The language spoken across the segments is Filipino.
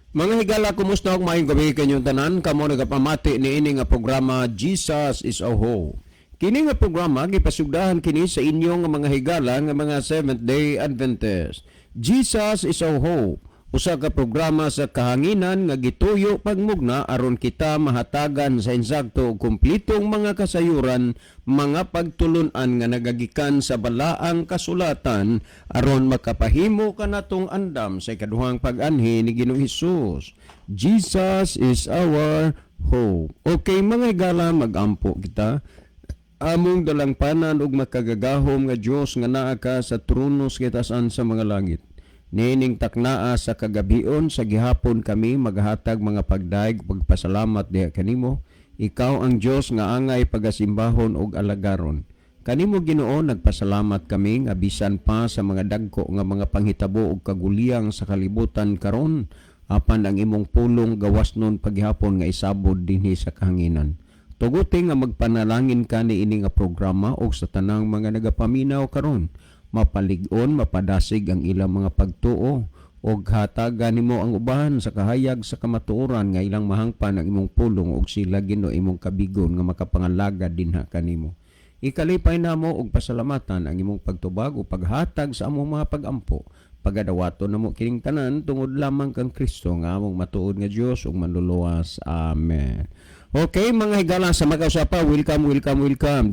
Mga higala, kumusta og maayong gabi kanyong tanan? Kamo nagapamati ni ini nga programa Jesus is a Whole. Kini nga programa gipasugdahan kini sa inyong mga higala nga mga Seventh-day Adventist. Jesus is a Whole. Usa ka programa sa kahanginan nga gituyo pagmugna aron kita mahatagan sa insakto ug kumplitong mga kasayuran, mga pagtulun-an nga nagagikan sa balaang kasulatan aron makapahimo kanatong andam sa ikaduhang pag-anhi ni Ginoong Hesus. Jesus is our hope. Okay mga higala, magampo kita. Among dalangpanan ug makagagahom nga Dios nga naa ka sa trono sa kitasan sa mga langit. Nining taknaa sa kagabion sa gihapon kami maghatag mga pagdaig pagpasalamat diha kanimo. Ikaw ang Dios nga angay pagasimbahon ug alagaron. Kanimo Ginoo nagpasalamat kami nga bisan pa sa mga dagko nga mga panghitabo ug kaguliyang sa kalibutan karon apan ang imong pulong gawasnon paghihapon nga isabod dinhi sa kahanginan. Tuguti nga magpanalangin ka ni ini nga programa ug sa tanang mga nagapaminaw karon. Mapalig-on, mapadasig ang ilang mga pagtuo o hatagan nimo ang uban sa kahayag sa kamatuoran nga ilang mahangpan ang imong pulong og sila Ginoo imong kabigon nga makapangalaga dinha kanimo. Ikalipay namo og pasalamatan ang imong pagtubag o paghatag sa among mga pagampo. Pagadawaton namo kining tanan tungod lamang kang Kristo nga among matuod nga Dios ug manluluwas. Amen. Okay mga higala, sa mag-usapa, welcome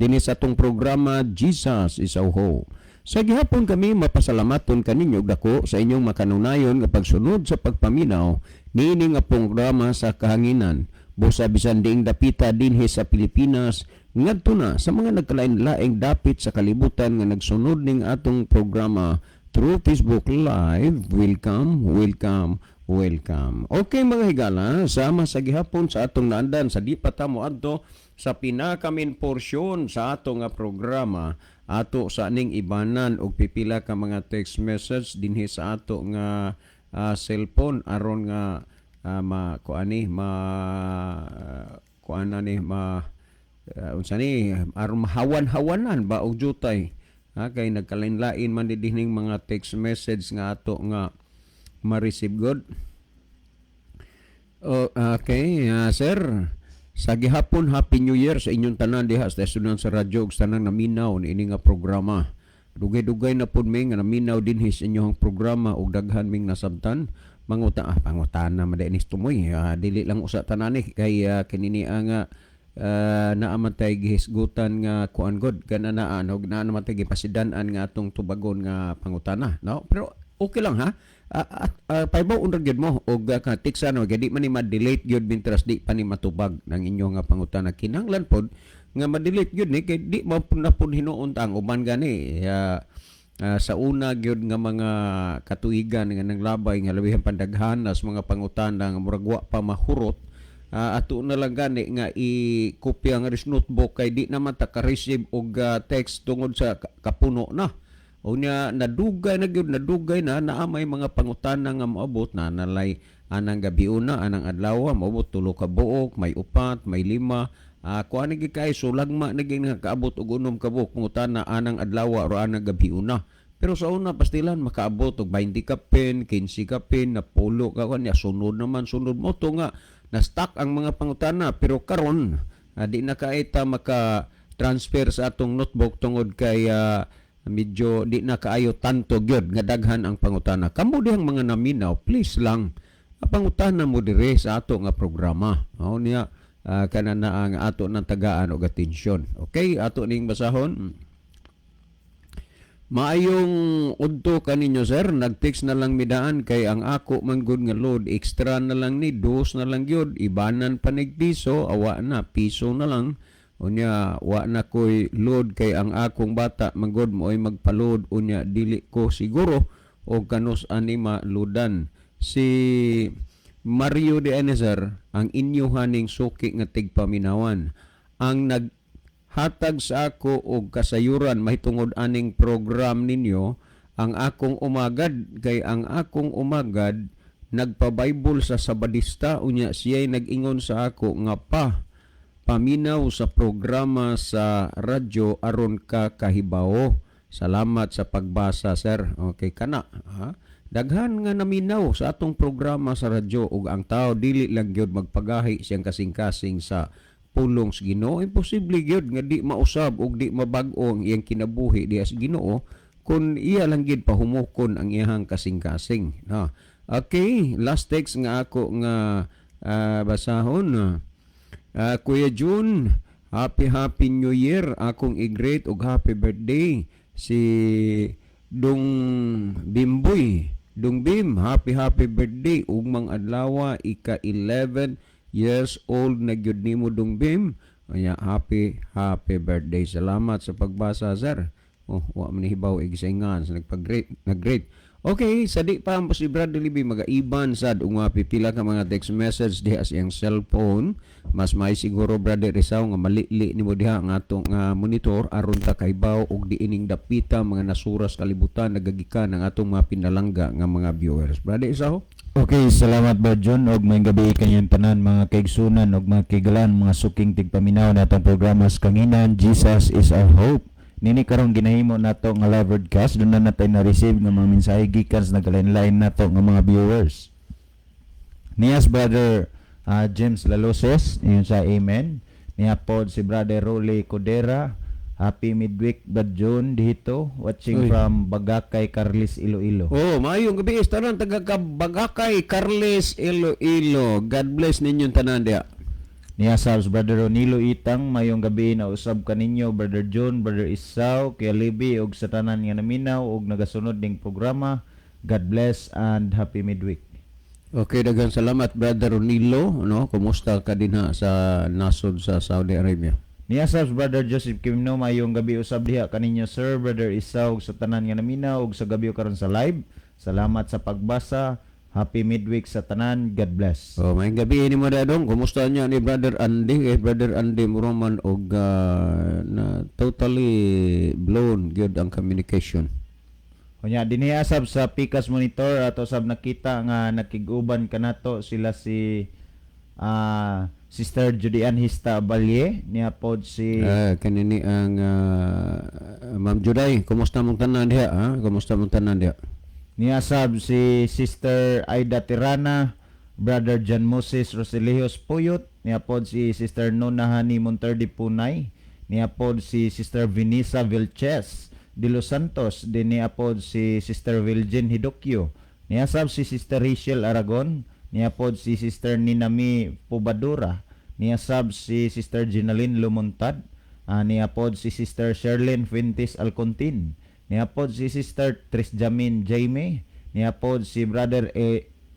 dinhi sa atong programa Jesus is our Hope. Sa gihapon kami mapasalamaton kaninyo dako sa inyong makanunayon nga pagsunod sa pagpaminaw niini nga programa sa kahanginan. Busa bisan diing dapita dinhi sa Pilipinas ngadto na sa mga nagkalain-laing dapit sa kalibutan nga nagsunod ning atong programa through Facebook Live. Welcome. Okay mga higala, sama sa gihapon sa atong naandan sa di pa ta moadto sa pinakamin porsyon sa atong nga programa. Ato sa aning ibanan og pipila ka mga text message dinhi sa ato nga cellphone aron nga unsa ni aron mahawan-hawanan ba og jutay kay nagkalain-lain man dining mga text message nga ato nga ma-receive god. Okay, sir. Sa gihapon, Happy New Year sa inyong tanan diha sa estudyante sa radyo ug tanang naminaw ni ini nga programa. Dugay-dugay na pud mi nga naminaw dinhi sa inyong programa ug daghan ming nasabtan. Pangutana madain tumoy. Dili lang usa tanani kay kinini nga naaman tay gihisgutan nga kuan god kananaan ug naaman tay gipasidan-an nga atong tubagon nga pangutana. No? Pero okay lang ha. Paibaw unrag gyud mo og tiksa no gadi man ni ma-delete gyud bintras di pa ni matubag ng inyo nga pangutana. Kinahanglan pod nga ma-delete gyud ni kay di mo na pud hinuon tang uban gani sa una gyud nga mga katuigan nga nanglabay nga labihan pandaghan as mga pangutana nga murag wa pa mahurot. Ato na lang gani nga i-kopya nga notebook kay di naman ta ka-receive og text tungod sa kapuno na. Unya nadugay na naamay mga pangutana nga moabot na nalay anang gabiuna anang adlaw moabot 3 ka buok, may 4, may 5. Kuan gi kay sulagma naging nakaabot og 6 ka buok pangutana anang adlaw o anang gabiuna. Pero sa una pastilan makaabot og 20 ka pen, 15 ka pen, na pulo ka kanya sunod mo to nga na stuck ang mga pangutana pero karon di na kaita maka transfer sa atong notebook tungod kay medyo di na kaayo tanto gyud nga daghan ang pangutana. Kamo dihang mga naminaw, please lang pangutana mo dire sa ato nga programa. Mao niya kanana ang ato nang tagaan og atensyon. Okay, ato ning basahon. Maayong udto kaninyo sir, nag-text na lang midaan kay ang ako man gud nga load extra na lang ni dos na lang gyud, ibanan pa nig piso, awa na piso na lang. Unya wa na koy load kay ang akong bata manggod mo ay magpa-load unya dili ko siguro o kanus anima ludan. Si Mario de Enezer ang inyo haning suki nga tigpaminawan ang naghatag sa ako og kasayuran mahitungod aning program ninyo. Ang akong umagad kay ang akong umagad nagpa-Bible sa Sabadista unya siya'y nag-ingon sa ako nga paminaw sa programa sa radyo aron ka kahibawo. Salamat sa pagbasa, sir. Okay, kana. daghan nga naminaw sa atong programa sa radyo ug ang tao dili lang gyud magpagahi siyang kasing-kasing sa pulong sa Ginoo. Imposible gyud nga di mausab ug di mabag-o ang iyang kinabuhi diha sa Ginoo kung iya lang gyud pahumukon ang iyang kasing-kasing. Okay, last text nga ako nga basahon. Kuya June, happy New Year. Akong i-greet ug happy birthday si Dong Bimboy. Dong Bim, happy birthday. Ugmang adlaw ika-11 years old na gyud nimo Dong Bim. Kaya happy birthday. Salamat sa pagbasa, sir. Wa man hibaw igisayngan sa nag-great. Okay, sadi pa ang si Brad Libby mag-aiban sad unga pipila ka mga text message diha sa iyang cellphone. Mas may siguro Brother Rizal nga malili nimo diha ang atong monitor aron ta kaibaw og diining dapita mga nasuras kalibutan nagagikan ang atong mga pinalangga nga mga viewers. Brother Rizal? Okay, salamat Brad John og may gabi kanyang tanan mga kaigsunan og mga kigalan mga suking tigpaminaw natong programa sa kanginan Jesus is our hope. Nini karong ginahimo nato nga live broadcast doon na natay na-receive nga mga mensahe gikan sa nagalain-lain nato nga mga viewers. Niyas Brother James Laloses, yun sa amen. Niya pod si Brother Rolly Codera, happy midweek Brad John dito, watching from Bagakay, Carles, Iloilo. Maayong gabi tanan taga Bagakay, Carles, Iloilo. God bless ninyong tanan diha. Niya sabs Brother Ronilo Itang, mayong gabi na usab kaninyo Brother John, Brother Isaw, Kuya Libby og sa tanan nga naminaw og nagasunod ning programa. God bless and happy midweek. Okay, daghang salamat Brother Ronilo, no? Kumusta ka dinha sa nasod sa Saudi Arabia? Niya sabs Brother Joseph Kimno, mayong gabi usab diha kaninyo Sir Brother Isaw og sa tanan nga naminaw og sa gabi karon sa live. Salamat sa pagbasa. Happy midweek sa tanan. God bless. May gabi ni mo dadong. Kumusta niya ni Brother Andy? Brother Andy Muroman og na totally blown good ang communication. Kunya dinhi asab sa Pikas Monitor ato sab nakita nga nakiguban kanato sila si Sister Judian Hista Balye niya pod si kanini ang Ma'am Juday. Kumusta mong tanan diha? Kumusta mong tanan diha? Niasab si Sister Aida Tirana, Brother John Moses Roselihos Puyot, niapod si Sister Nona Hani Monterdi Punay, niapod si Sister Vinisa Vilches de Los Santos, din niapod si Sister Virgin Hidokyo, niasab si Sister Rachel Aragon, niapod si Sister Ninami Pubadura, niasab si Sister Ginaline Lumontad, niapod si Sister Sherlyn Fuentes Alcontin, niapod si Sister Trisjamin Jaime, niapod si Brother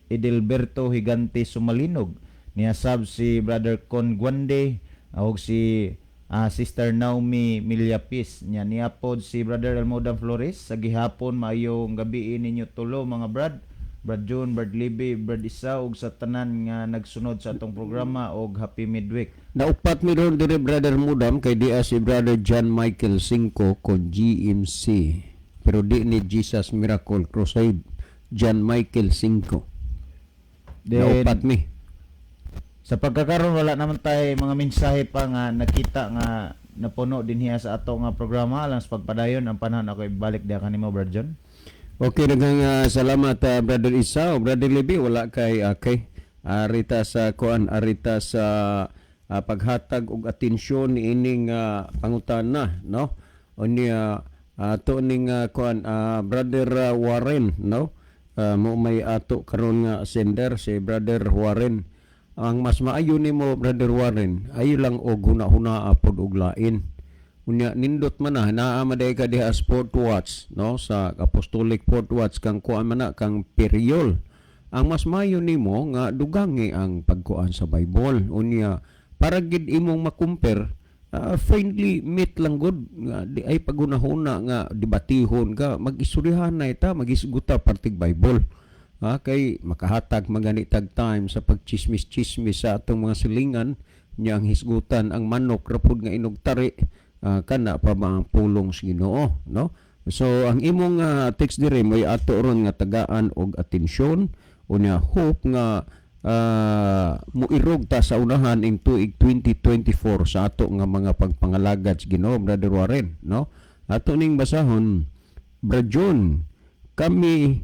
Edelberto Higante Sumalinog, niasab si Brother Con Guande, og si Sister Naomi Milyapis, niapod si Brother Almodan Flores. Sa gihapon maayong gabi ninyo tulo mga Brad John, Brad Libby, Brad Isa og sa tanan nga nagsunod sa atong programa og happy midweek. Naupat mi ron dire Brother Mudam kay di si Brother John Michael 5 kon GMC. Pero di ni Jesus Miracle Crusade. John Michael 5. Naupat mi. Sa pagkakaroon wala naman tayo mga mensahe pa nga nakita nga napuno din hiya sa ato nga programa alang sa pagpadayon ang panahon ako ibalik diha kanimo Brad John. Okay, daghang salamat Brother Isa o Brother Libby wala kay arita sa paghatag og atensyon ni ining pangutana no unya ato ning Brother Warren no mo may ato karon nga sender si Brother Warren. Ang mas maayo nimo Brother Warren ayo lang og hunahuna pod og lain unya nindot man naa maday ka diha Sport Watch no sa Apostolic Port Watch kang kuan man kang periol. Ang mas maayo nimo nga dugangi ang pagkuan sa Bible unya para gid imong makumpare friendly meet lang gud nga di ay paghunahuna nga debatihon ka mag-istoryahan na ita magisguta partig Bible kay makahatag maganitag time sa pagchismis-chismis sa atong mga silingan nya ang hisgutan ang manok rapod nga inugtari kana pa ba ang pulong sa Ginoo no. So ang imong text dire may ato ron nga tagaan og atensyon unya hope nga muirog ta sa unahan ing tuig 2024 sa ato nga mga pagpangalagad sa Ginoo Brother Warren no. Ato ning basahon Brad John, kami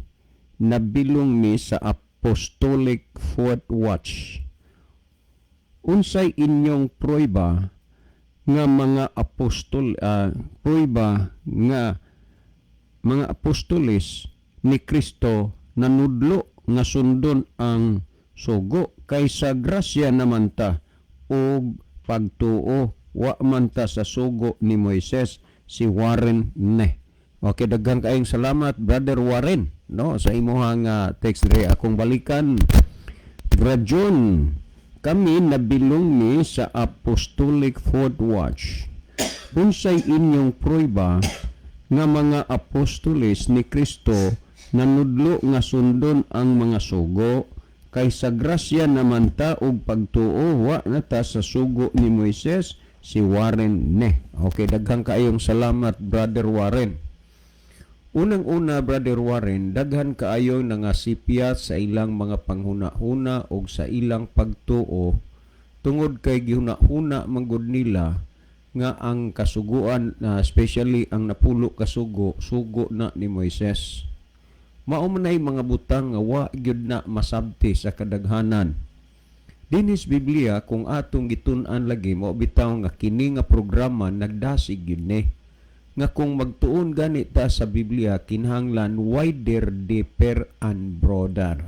nabilong mi sa Apostolic Fourth Watch. Unsay inyong prueba nga mga prueba nga mga apostoles ni Kristo nanudlo nga sundon ang sugo kaysa grasya naman ta og pagtuo wa man ta sa sugo ni Moises. Si Warren ne. Okay, daghang kaayong salamat Brother Warren, no, sa imong text dre. Akong balikan, Brother John, kami nabilong ni sa Apostolic Fourth Watch. Unsay inyong prueba nga mga apostoles ni Kristo nanudlo nga sundon ang mga sugo kaysa grasya naman ta og pagtuo wa na ta sa sugo ni Moises. Si Warren ne. Okay, daghang kaayong salamat Brother Warren. Unang-una Brother Warren, daghan kaayo nangasipya sa ilang mga panghuna-huna o sa ilang pagtuo tungod kay gihuna-huna manggod nila nga ang kasuguan, especially ang napulo kasugo, sugo na ni Moises. Mao man ay mga butang nga wa gyud na masabti sa kadaghanan. Dinis Biblia kung atong gitun-an lagi mo bitaw nga kini nga programa nagdasig gyud ni nga kung magtuon gani ta sa Biblia kinahanglan wider, deeper and broader.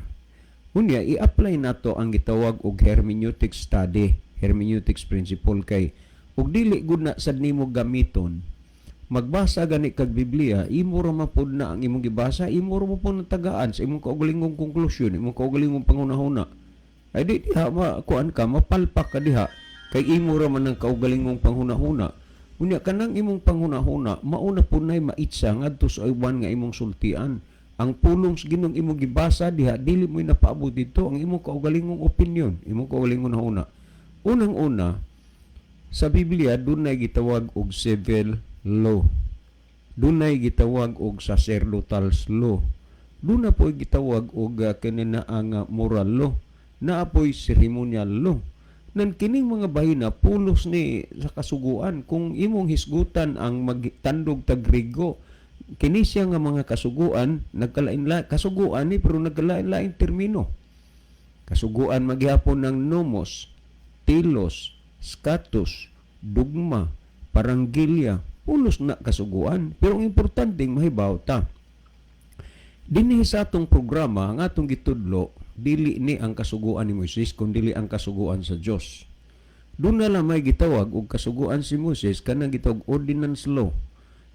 Unya i-apply nato ang gitawag og hermeneutic study, hermeneutics principle kay ug dili gud na sad nimo gamiton. Magbasa gani kag Biblia, imo ra mapud na ang imong gibasa, imo ra mo pud tagaan sa imong kaugalingong konklusyon, imong kaugalingong pangunahuna. Ay di diha kuan ka mapalpak ka diha kay imo ra man ang kaugalingong panghunahuna. Unya kanang imong panghunahuna mauna punay maitsa ngadto sa uban nga imong sultian. Ang pulong sa Ginoo imong gibasa diha dili mo napaabot dito ang imong kaugalingong opinion, imong kaugalingong huna. Unang-una sa Biblia dunay gitawag og civil law. Dunay gitawag og sacerdotal law. Duna po gitawag og kanina ang moral law. Naapoy ceremonial law. Nan kining mga bahina pulos ni sa kasuguan kung imong hisgutan ang magtandog tag Griego kini siya nga mga kasuguan nagkalain-lain kasuguan ni pero nagkalain-lain termino. Kasuguan maghapon ng nomos, telos, skatos, dugma, parangilya, pulos na kasuguan pero ang importanteng mahibaw ta. Dinhi sa atong programa ang atong gitudlo dili ni ang kasuguan ni Moises kundi ang kasuguan sa Dios. Doon na lang may gitawag og kasuguan si Moises kanang gitawag ordinance law.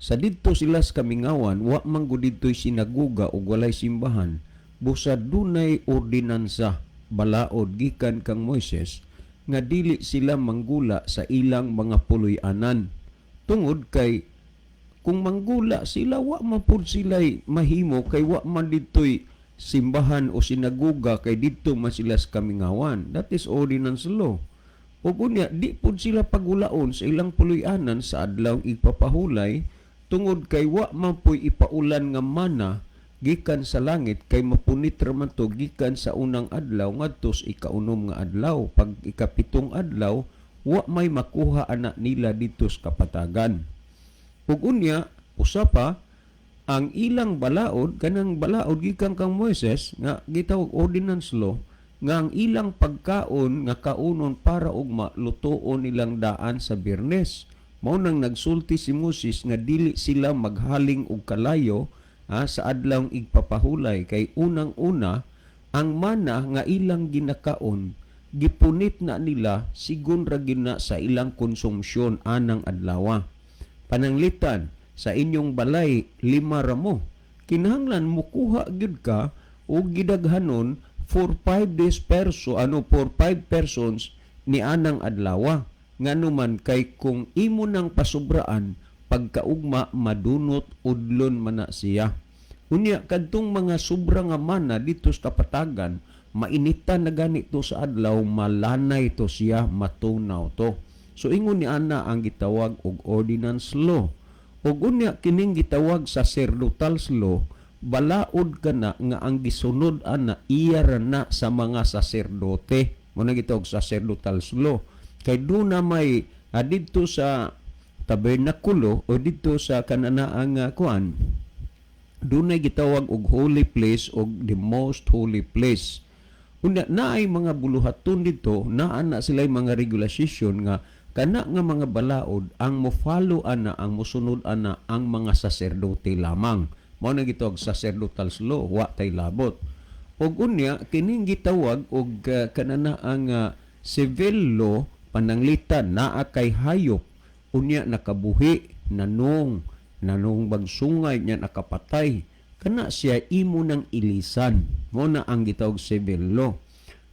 Sa didto sila sa kamingawan wa man gud didtoy sinaguga ug walay simbahan. Busa dunay ordinansa balaod gikan kang Moises nga dili sila manggula sa ilang mga puloy-anan. Tungod kay kung manggula sila wa man pud sila mahimo kay wa man didtoy simbahan o sinaguga kay dito man sila sa kamingawan. That is ordinance law. O kunya, di po sila pagulaon sa ilang puloy-anan sa adlaw ipapahulay tungod kay wa man po'y ipaulan nga mana gikan sa langit kay mapunit raman to gikan sa unang adlaw ngadto sa ikaunom nga adlaw. Pag ikapitong adlaw, wa may makuha anak nila dito sa kapatagan. Ug unya, usapa, ang ilang balaod kanang balaod gikan kang Moises nga gitawag ordinance law nga ang ilang pagkaon nga kaunon para og malutoon nilang daan sa Biyernes. Mao nang nagsulti si Moses nga dili sila maghaling og kalayo sa adlaw igpapahulay kay unang-una ang mana nga ilang ginakaon gipunit na nila sigon ra gina sa ilang konsumsyon anang adlaw. Pananglitan sa inyong balay 5 ramo. Kinahanglan mukuha gyud ka og gidaghanon for 5 days for 5 persons ni anang adlaw. Nganuman kay kung imo nang pasubraan pagkaugma madunot udlon man na siya. Unya kadtong mga sobra nga mana dito sa kapatagan mainitan na ganito sa adlaw malanay to siya matunaw to. So ingon ni ana ang gitawag og ordinance law. Ug unya kining gitawag sa sacerdotal law, balaod ka na nga ang gisunod ana iya ra na sa mga saserdote. Mo na gitawag sacerdotal law. Kay doon na may dito sa tabernakulo o dito sa kananaang kuan dunay gitawag og holy place og the most holy place. Unya naay mga buluhaton dito, naa na sila mga regulasyon nga kana nga mga balaod ang mo-follow ana, ang mosunod ana ang mga saserdote lamang. Mao na gitawag sacerdotal law, wa tay labot. Og unya kining gitawag og kanana ang civil law pananglitan naa kay hayop unya nakabuhi nanong bagsungay niya nakapatay kana siya imo ng ilisan mo na ang gitawag civil law.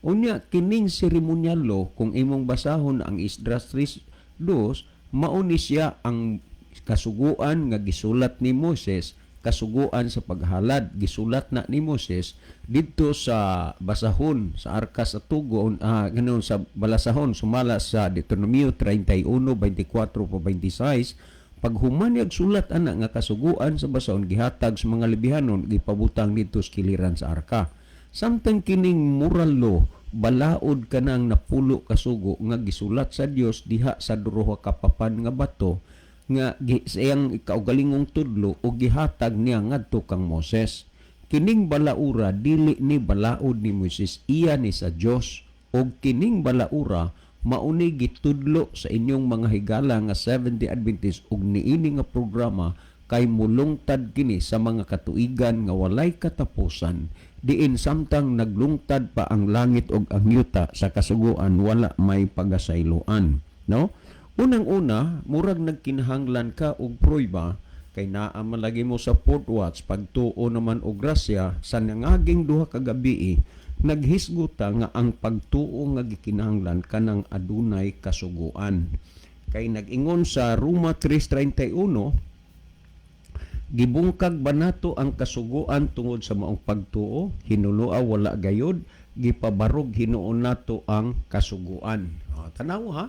Unya kining ceremonial law kung imong basahon ang Esdras 3:2 mao ni siya ang kasuguan nga gisulat ni Moses, kasuguan sa paghalad gisulat na ni Moses didto sa basahon sa arka sa tugon ganon sa balasahon sumala sa Deuteronomio 31:24-26. Pag humanyag sulat ana nga kasuguan sa basahon gihatag sa mga lebihanon gipabutang didto sa kiliran sa arka. Samtang kining moral law balaod kanang napulo kasugo nga gisulat sa Dios diha sa duruha ka papan nga bato nga siyang kaugalingong tudlo o gihatag niya ngadto kang Moses. Kining balaura dili ni balaod ni Moses, iya ni sa Dios. O kining balaura mauni gitudlo sa inyong mga higala nga Seventh-day Adventist ug niini nga programa kay mulungtad kini sa mga katuigan nga walay katapusan diin samtang naglungtad pa ang langit ug ang yuta sa kasuguan wala may pagasayloan, no? Unang-una, murag nagkinahanglan ka og prueba kay naa man lagi mo sa Fort Watch pagtuo naman og grasya sa nangaging duha ka gabi naghisguta nga ang pagtuo nga gikinahanglan kanang adunay kasuguan. Kay nag-ingon sa Roma 3:31 gibungkag ba nato ang kasuguan tungod sa maong pagtuo, hinulua wala gayod, gipabarog hinuon nato ang kasuguan. Tanaw ha?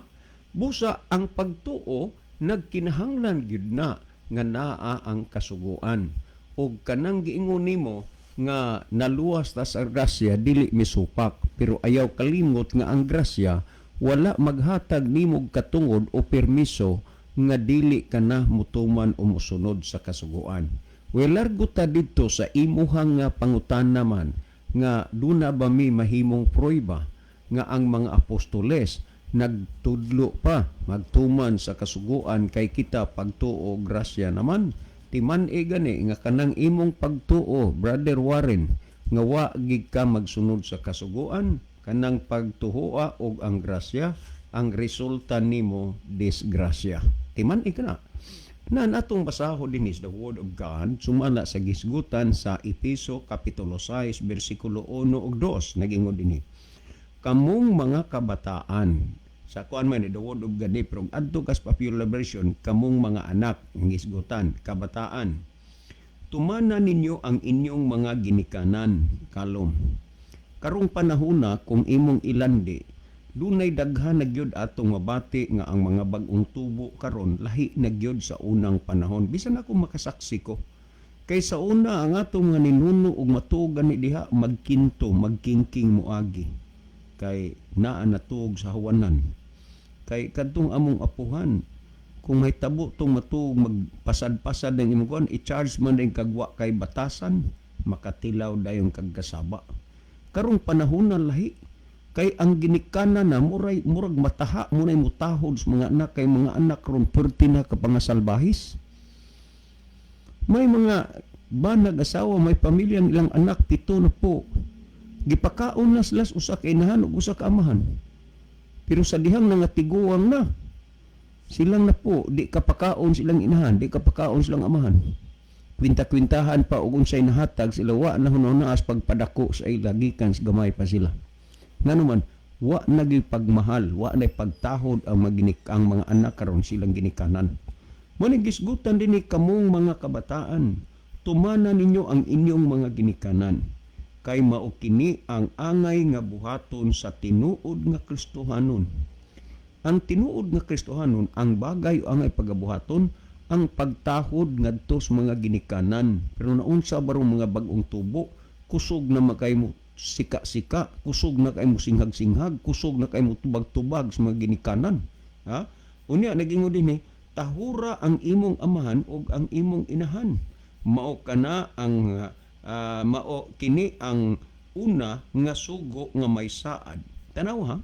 Busa ang pagtuo nagkinahanglan gyud na nga naa ang kasuguan. Og kanang giingon nimo nga naluwas ta sa grasya dili misupak, pero ayaw kalimot nga ang grasya wala maghatag nimog katungod o permiso nga dili kana mutuman o musunod sa kasuguan. Welargo ta didto sa imuhang nga pangutan naman nga duna ba mi mahimong prueba nga ang mga apostoles nagtudlo pa magtuman sa kasuguan kay kita pagtuo grasya naman timan gani nga kanang imong pagtuo Brother Warren nga wa gid ka magsunod sa kasuguan kanang pagtuhoa og ang grasya ang resulta nimo disgrasya timan kana na natong basaho dinis the word of God sumala sa gisgutan sa Efeso kapitulo 6 bersikulo 1 ug 2 nagingon dinhi kamong mga kabataan sa kuan man the word of God pero adto kas popular version kamong mga anak ng isgutan kabataan tumana ninyo ang inyong mga ginikanan kalom karong panahona kung imong ilandi dunay daghan na gyud atong mabati nga ang mga bag-ong tubo karon lahi na gyud sa unang panahon bisan ako makasaksi ko kay sa una ang atong nga ninuno ug matuog ni diha magkinto magkingking muagi kay naa natuog sa hawanan kay kadtong among apuhan kung may tabo tong matuog magpasad-pasad ng imong kuan i-charge man din kagwa kay batasan makatilaw dayon kag kasaba karong panahon na lahi kay ang ginikanan na murag mataha munay mutahod sa mga anak kay mga anak ron perti na kapangasalbahis may mga banag asawa may pamilyang ilang anak 7 na po gipakaon na sila usa ka inahan ug usa ka amahan pero sa dihang nangatiguang na silang na po di kapakaon silang inahan di kapakaon silang amahan kwinta-kwintahan pa ug unsay nahatag sila wa na hunaas pagpadako sa ila gikan gamay pa sila nganuman wa naging pagmahal wa na pagtahod ang mga anak karon silang ginikanan mo gisgutan dinhi kamong mga kabataan tumana ninyo ang inyong mga ginikanan kay mao kini ang angay nga buhaton sa tinuod nga Kristohanon. Ang tinuod nga Kristohanon ang bagay o angay pagabuhaton ang pagtahod ngadto sa mga ginikanan. Pero naunsa barong mga bag-ong tubo kusog na makay mo sika-sika, kusog na kay mo singhag-singhag, kusog na kay mo tubag-tubag sa mga ginikanan. Unya naging din tahura ang imong amahan o ang imong inahan. mao kana ang mao kini ang una nga sugo nga may saad. Tanaw ha.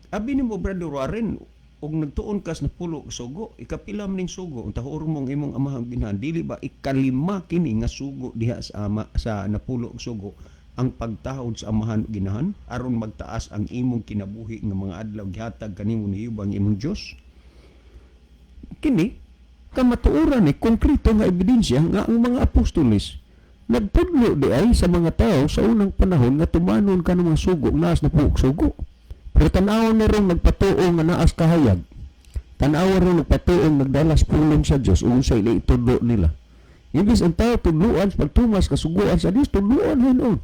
Abi nimo Brother Warren, og nagtuon kas na pulo ka sugo, ikapilam ning sugo unta mong imong amahang ginhan, dili ba ikalima kini nga sugo diha sa sa napulo ka sugo ang pagtahod sa amahan ginahan aron magtaas ang imong kinabuhi nga mga adlaw gihatag kanimo nihubang imong Dios. Kini kamatuoran ni konkreto nga ebidensya nga ang mga apostoles nagpudlo di ay sa mga tao sa unang panahon nga tumanon ka ng mga sugo naas na puok sugo. Pero tanawan na rin nagpatuong nga naas kahayag. Tanawan rin nagpatuong nagdalas pulong sa Diyos kung sa itudlo nila. Imbis ang tao tudluan sa pagtumas kasuguan sa Diyos, tudluan hinon.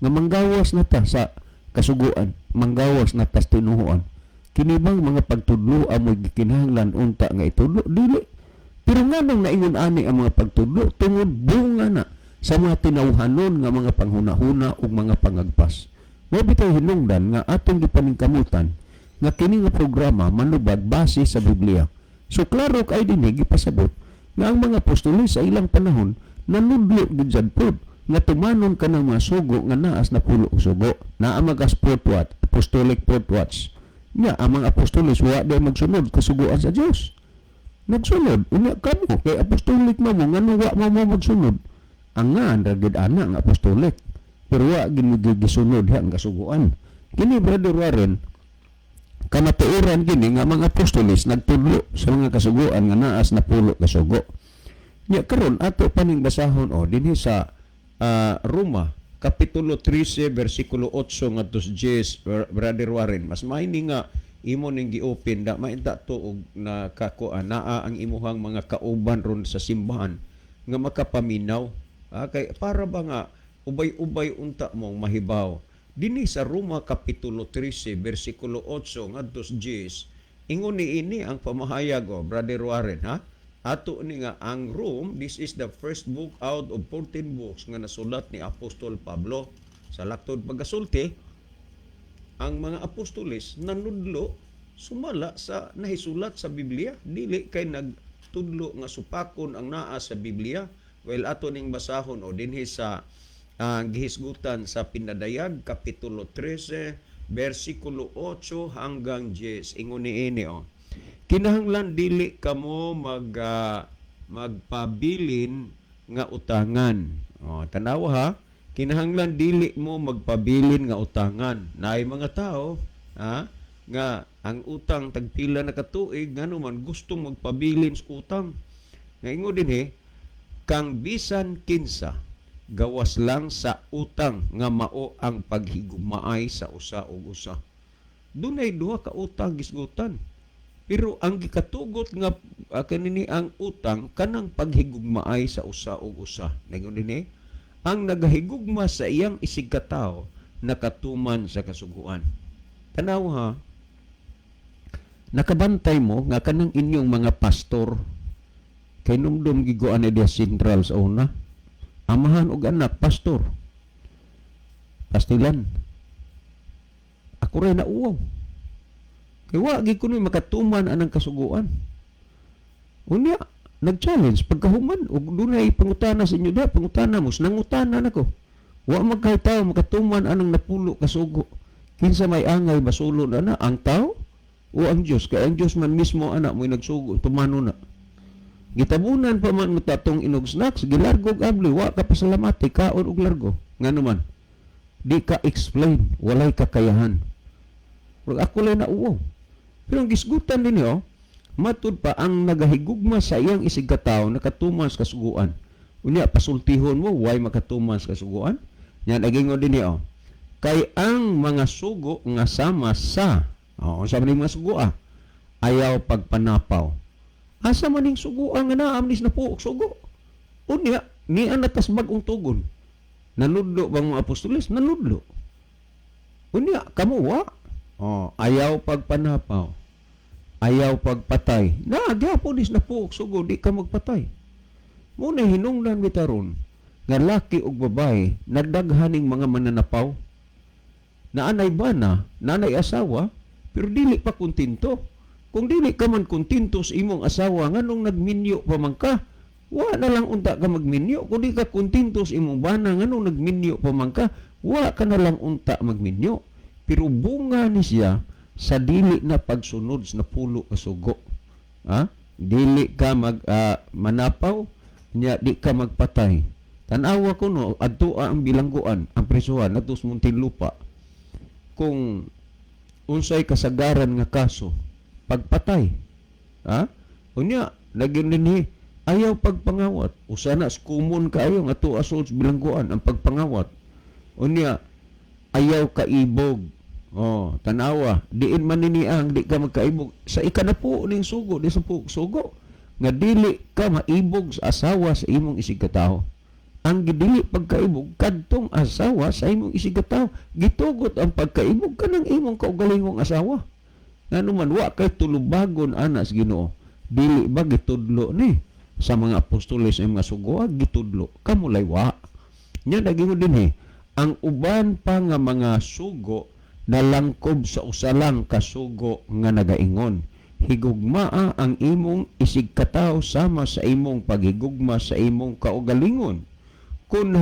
Nga manggawas na ta sa kasuguan, manggawas na ta sa tinuhuan. Kinibang mga pagtudlo amoy gikinahanglan unta nga itudlo, dili. Pero nga nang naingon ani ang mga pagtudlo, tungod bunga na sa mga tinawhanon nga mga panghunahuna o mga pangagpas. Wa bitaw hinungdan nga atong gipaningkamutan nga kini nga programa manubag base sa Biblia. So klaro kay dinhi gipasabot nga ang mga apostoles sa ilang panahon nanudlo gid sad pod nga tumanon ka ng mga sugo nga naas na pulo og sugo. Naa magas watch, apostolic watch. Nga ang mga apostoles wa day magsunod kasuguan sa Dios. Nagsunod unya kamo kay apostolic mo ngano wa mo magsunod. Ang nga ragid ana nga apostolic. Pero wa gisunod ang kasuguan. Kini Brother Warren, kamatuoran gini nga mga apostoles nagtudlo sa mga kasuguan nga naas na pulo ka sugo. Nya karon ato paning basahon dinhi sa Roma kapitulo 13 bersikulo 8 ngadto 10 Brother Warren. Mas maini nga imo ning gi-open da mainta tuog na kakuan naa ang imuhang mga kauban ron sa simbahan nga makapaminaw. Kay para ba nga ubay-ubay unta mong mahibaw. Dinhi sa Roma kapitulo 13 bersikulo 8 ngadto 10 ingon niini ang pamahayag Brother Warren ha. Ato ni nga ang Rome, this is the first book out of 14 books nga nasulat ni Apostol Pablo. Sa laktod pagasulti, ang mga apostoles nanudlo sumala sa nahisulat sa Biblia, dili kay nagtudlo nga supakon ang naa sa Biblia. Well, ato ning basahon dinhi sa gihisgutan sa Pinadayag kapitulo 13 bersikulo 8 hanggang 10 ingon niini kinahanglan dili kamo magpabilin nga utangan. Tanaw ha, kinahanglan dili mo magpabilin nga utangan. Naay mga tao nga ang utang tagpila na katuig ngano man gustong magpabilin sa utang. Nga ingon dinhi kang bisan kinsa gawas lang sa utang nga mao ang paghigugmaay sa usa ug usa. Dunay duha ka utang gisgutan. Pero ang gikatugot nga kanini ang utang kanang paghigugmaay sa usa ug usa. Ningon dinhi ang nagahigugma sa iyang isig ka tawo nakatuman sa kasuguan. Tanaw ha, nakabantay mo nga kanang inyong mga pastor kay numdum giguan dia central sa una. Amahan og anak pastor. Pastilan. Ako rin na uwaw. Kaya wagi ko nung makatuman anang kasuguan. Unya, nag-challenge pagkahuman. O dunay pangutana sa inyo da, pangutana mo. Nangutana na ko. Wa magkahitaw makatuman anang napulo kasugo. Kinsa may angay basulo na na, ang tao o ang Diyos. Kaya ang Diyos man mismo anak mo nagsugo, tumano na. Gitabunan pa man matatong inog snacks, gilargog abli, wa ka pasalamati, kaon og largo. Nga naman, di ka explain, walay kakayahan. Pero ako lang na uwaw. Pero ang gisgutan din matud pa ang nagahigugma sa iyang isig katawo nakatuman sa kasuguan. Unya, pasultihon mo, why makatuman sa kasuguan? Yan, nagingon din kay ang mga sugo nga sama sa, sama ng mga sugo ayaw pagpanapaw. Asa maning sugo ang naamnis na po sugo. Unya, ni anatas bagong tugon. Nanudlo bang mga apostoles? Nanudlo. Unya, kamuwa. Ayaw pagpanapaw. Ayaw pagpatay. Nagyaponis na po sugo, di ka magpatay. Muna hinungdan bitaron nga laki og babae nagdaghaning mga mananapaw. Naanay bana, nanay asawa, pero dili pa kuntinto. Kung dili ka man kuntinto sa imong asawa, nganong nagminyo pa man ka, wa na lang unta ka magminyo. Kung di ka kontento sa imong bana, ngano nagminyo pa man ka, wa ka na lang unta magminyo. Pero bunga ni siya sa dili na pagsunod sa napulo ka sugo. Ha? Dili ka manapaw, nya di ka magpatay. Tanawa ko no, adto ang bilangguan, ang prisuhan atus Muntinlupa. Kung unsay kasagaran nga kaso, pagpatay. Ha? Unya, lagi nini, ayaw pagpangawat. Usana kumon kaayo nga to asol bilangguan ang pagpangawat. Unya, ayaw kaibog. Oh, tanawa, diin man niniang di ka magkaibog. Sa ikanapo ning sugo, di sa sugo, nga dili ka maibog sa asawa sa imong isigkataho. Ang gidili pagkaibog kadtong asawa sa imong isigkataho, gitugot ang pagkaibog kanang imong kaugalingong asawa. Ngano man wa kay tulubagon anas Ginoo. Dili ba gitudlo ni sa mga apostoles ay mga sugo, gitudlo kamulay wa. Nya dagingon dinhi, ang uban pa nga mga sugo nalangkob sa usalang kasugo nga nagaingon, higugmaa ang imong isigkataw sama sa imong paghigugma sa imong kaugalingon. Kung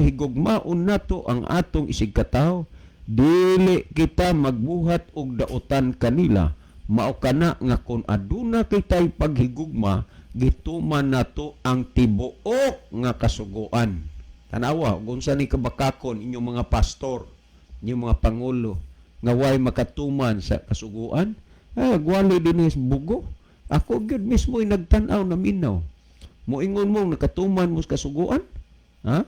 higugmaon nato ang atong isigkataw, dili kita magbuhat og dautan kanila. Mao kana nga kung aduna kitay paghigugma, gituman nato ang tibuok nga kasugoan. Tanawa, kung saan ni kabakakon inyong mga pastor, inyong mga pangulo, nga way makatuman sa kasuguan, gwali din is bugo. Ako gyud mismo ay nagtanaw na minaw. Moingon mo nakatuman mo sa kasuguan? Ha?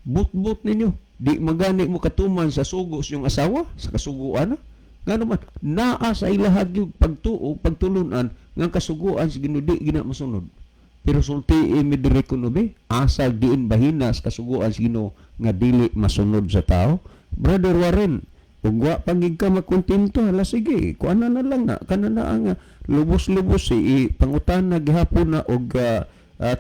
But ninyo. Di magani mo katuman sa sugo sa iyong asawa, sa kasuguan na? Nga naman, naa sa ilahag yung pagtuo, pagtulunan, nga kasuguan sa ginudi, gina masunod. Pero sulti midiri ko be, asag diin bahina sa kasuguan sa Ginoo nga dili masunod sa tao. Brother Warren, kung wa pangig ka magkontento, hala sige, kuana na lang na, kanana ang lubos-lubos pangutan na gihapon na og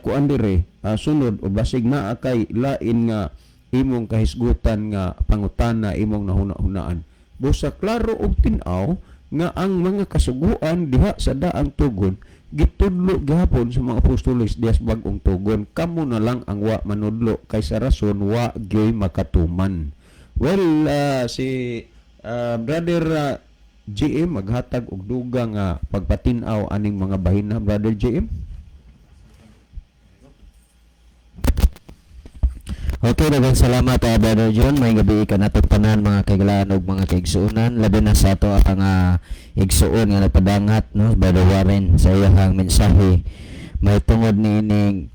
kuan dire, sunod o basig na kay lain nga imong kahisgutan nga pangutana imong nahuna-hunaan. Busa klaro og tin-aw nga ang mga kasuguan diha sa daang tugon gitudlo gihapon sa mga apostoles dias bag-ong tugon, kamo na lang ang wa manudlo kaysa rason wa gyoy makatuman. Well, si Brother JM maghatag og dugang pagpatin-aw aning mga bahina, Brother JM. Okay, daghang salamat Brother John. May gabi ka natong tanan mga kaigalaan ug mga kaigsuonan, labi na sa ato ang igsuon nga nagpadangat no Brother Warren sa iyang mensahe. May tungod ni ining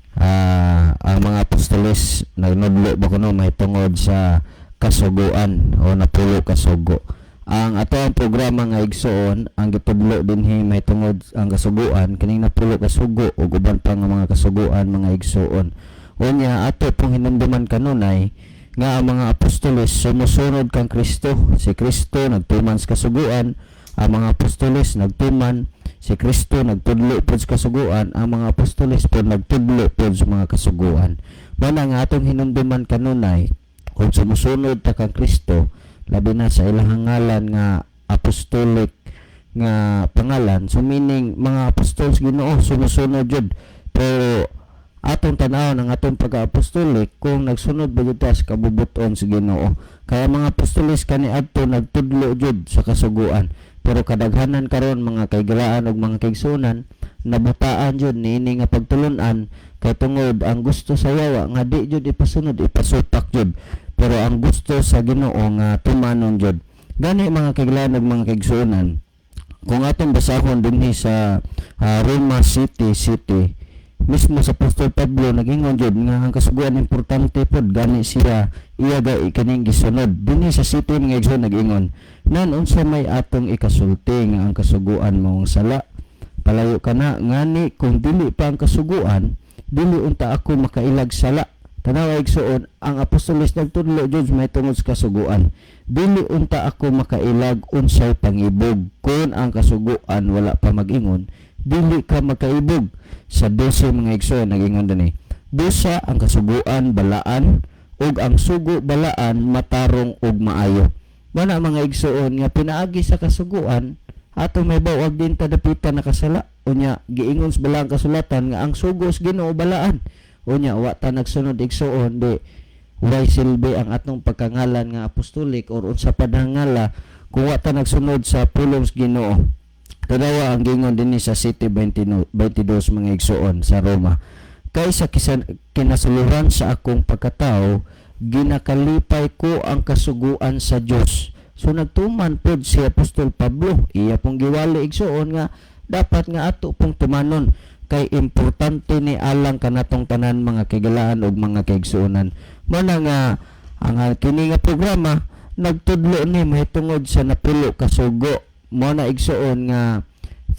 ang mga apostoles nagnudlo ba kuno may tungod sa kasuguan o napulo kasugo. Ang ato ang programa nga igsuon ang gitudlo dinhi may tungod ang kasuguan kining napulo kasugo ug uban pa nga mga kasuguan mga igsuon. Unya ato pong hinumduman kanunay nga ang mga apostoles sumusunod kang Kristo. Si Kristo nagtuman sa kasuguan, ang mga apostoles nagtuman, si Kristo nagtudlo pod sa kasuguan, ang mga apostoles pod nagtudlo pod sa mga kasuguan. Mana nga atong hinumduman kanunay kung sumusunod ta kang Kristo, labi na sa ilahang ngalan nga apostolic nga pangalan, so meaning mga apostoles Ginoo sumusunod jud. Pero atong tanaw ng atong pag-apostolik kung nagsunod ba jud ta sa kabubuton sa Ginoo. Kaya mga apostoles kaniadto nagtudlo jud sa kasuguan. Pero kadaghanan karon mga kaigalaan ug mga kaigsunan nabutaan jud niini nga pagtulun-an kay tungod ang gusto sa yawa nga di jud ipasunod, ipasupak jud. Pero ang gusto sa Ginoo nga tumanon jud. Gani mga kaigalaan ug mga kaigsunan, kung atong basahon dinhi sa Roma City mismo sa Apostol Pablo nagingon jud nga ang kasuguan importante pod gani siya iya ga ikaning gisunod dinhi sa city nga igsoon nagingon nan unsa may atong ikasulti nga ang kasuguan maong sala palayo kana ngani kung dili pa ang kasuguan dili unta ako makailag sala. Tanaw igsoon ang apostoles nagtudlo jud may tungod sa kasuguan dili unta ako makailag unsay pangibog kun ang kasuguan wala pa magingon dili ka makaibog. Sa 12 mga igsoon nagingon dinhi busa ang kasuguan balaan ug ang sugo balaan matarong ug maayo. Mana mga igsoon nga pinaagi sa kasuguan ato may bawag din tadapitan nakasala. Unya giingon sa balang kasulatan nga ang sugos Ginoo balaan. Unya wa ta nagsunod igsuon di way silbi ang atong pagkangalan nga apostolik or unsa pa ngala kung wa ta nagsunod sa pulong sa Ginoo. Tanawa ang gingon dinhi sa City 22 mga igsuon sa Roma. Kaysa kinasuluran sa akong pagkatao, ginakalipay ko ang kasuguan sa Dios. So nagtuman pod si Apostol Pablo, iya pong giwali igsuon nga dapat nga ato pong tumanon kay importante ni alang kanatong tanan mga kagalaan ug mga kaigsuonan. Muna nga ang kini nga programa nagtudlo ni mahitungod sa napulo ka sugo. Muna igsuon nga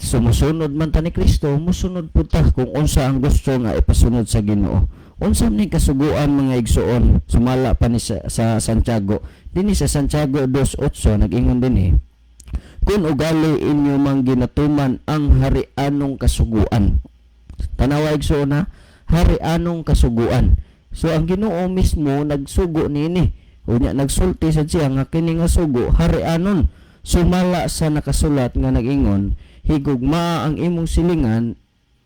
sumusunod man ta ni Kristo, musunod pud ta kung unsa ang gusto nga ipasunod sa Ginoo. Unsa ni kasuguan mga igsuon? Sumala pa ni sa Santiago. Dinhi sa Santiago 2:8 nag-ingon dinhi, kun ugali inyo mang ginatuman ang harianong kasuguan. Tanawa igsuon na harianong kasuguan. So ang Ginoo mismo nagsugo nini. Unya nagsulti sa siya nga kini nga sugo harianon. Sumala sa nakasulat nga nag-ingon, higugma ang imong silingan,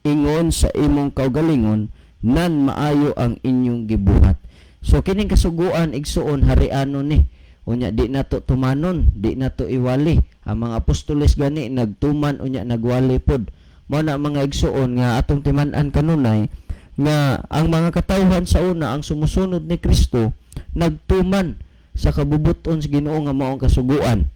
ingon sa imong kaugalingon, nan maayo ang inyong gibuhat. So kining kasuguan igsuon harianon ni. Unya di nato tumanon, di nato iwali. Ang mga apostoles gani nagtuman unya nagwali pod. Mao na mga igsuon nga atong timan-an kanunay nga ang mga katawhan sa una ang sumusunod ni Kristo nagtuman sa kabubuton sa Ginoo nga maong kasuguan.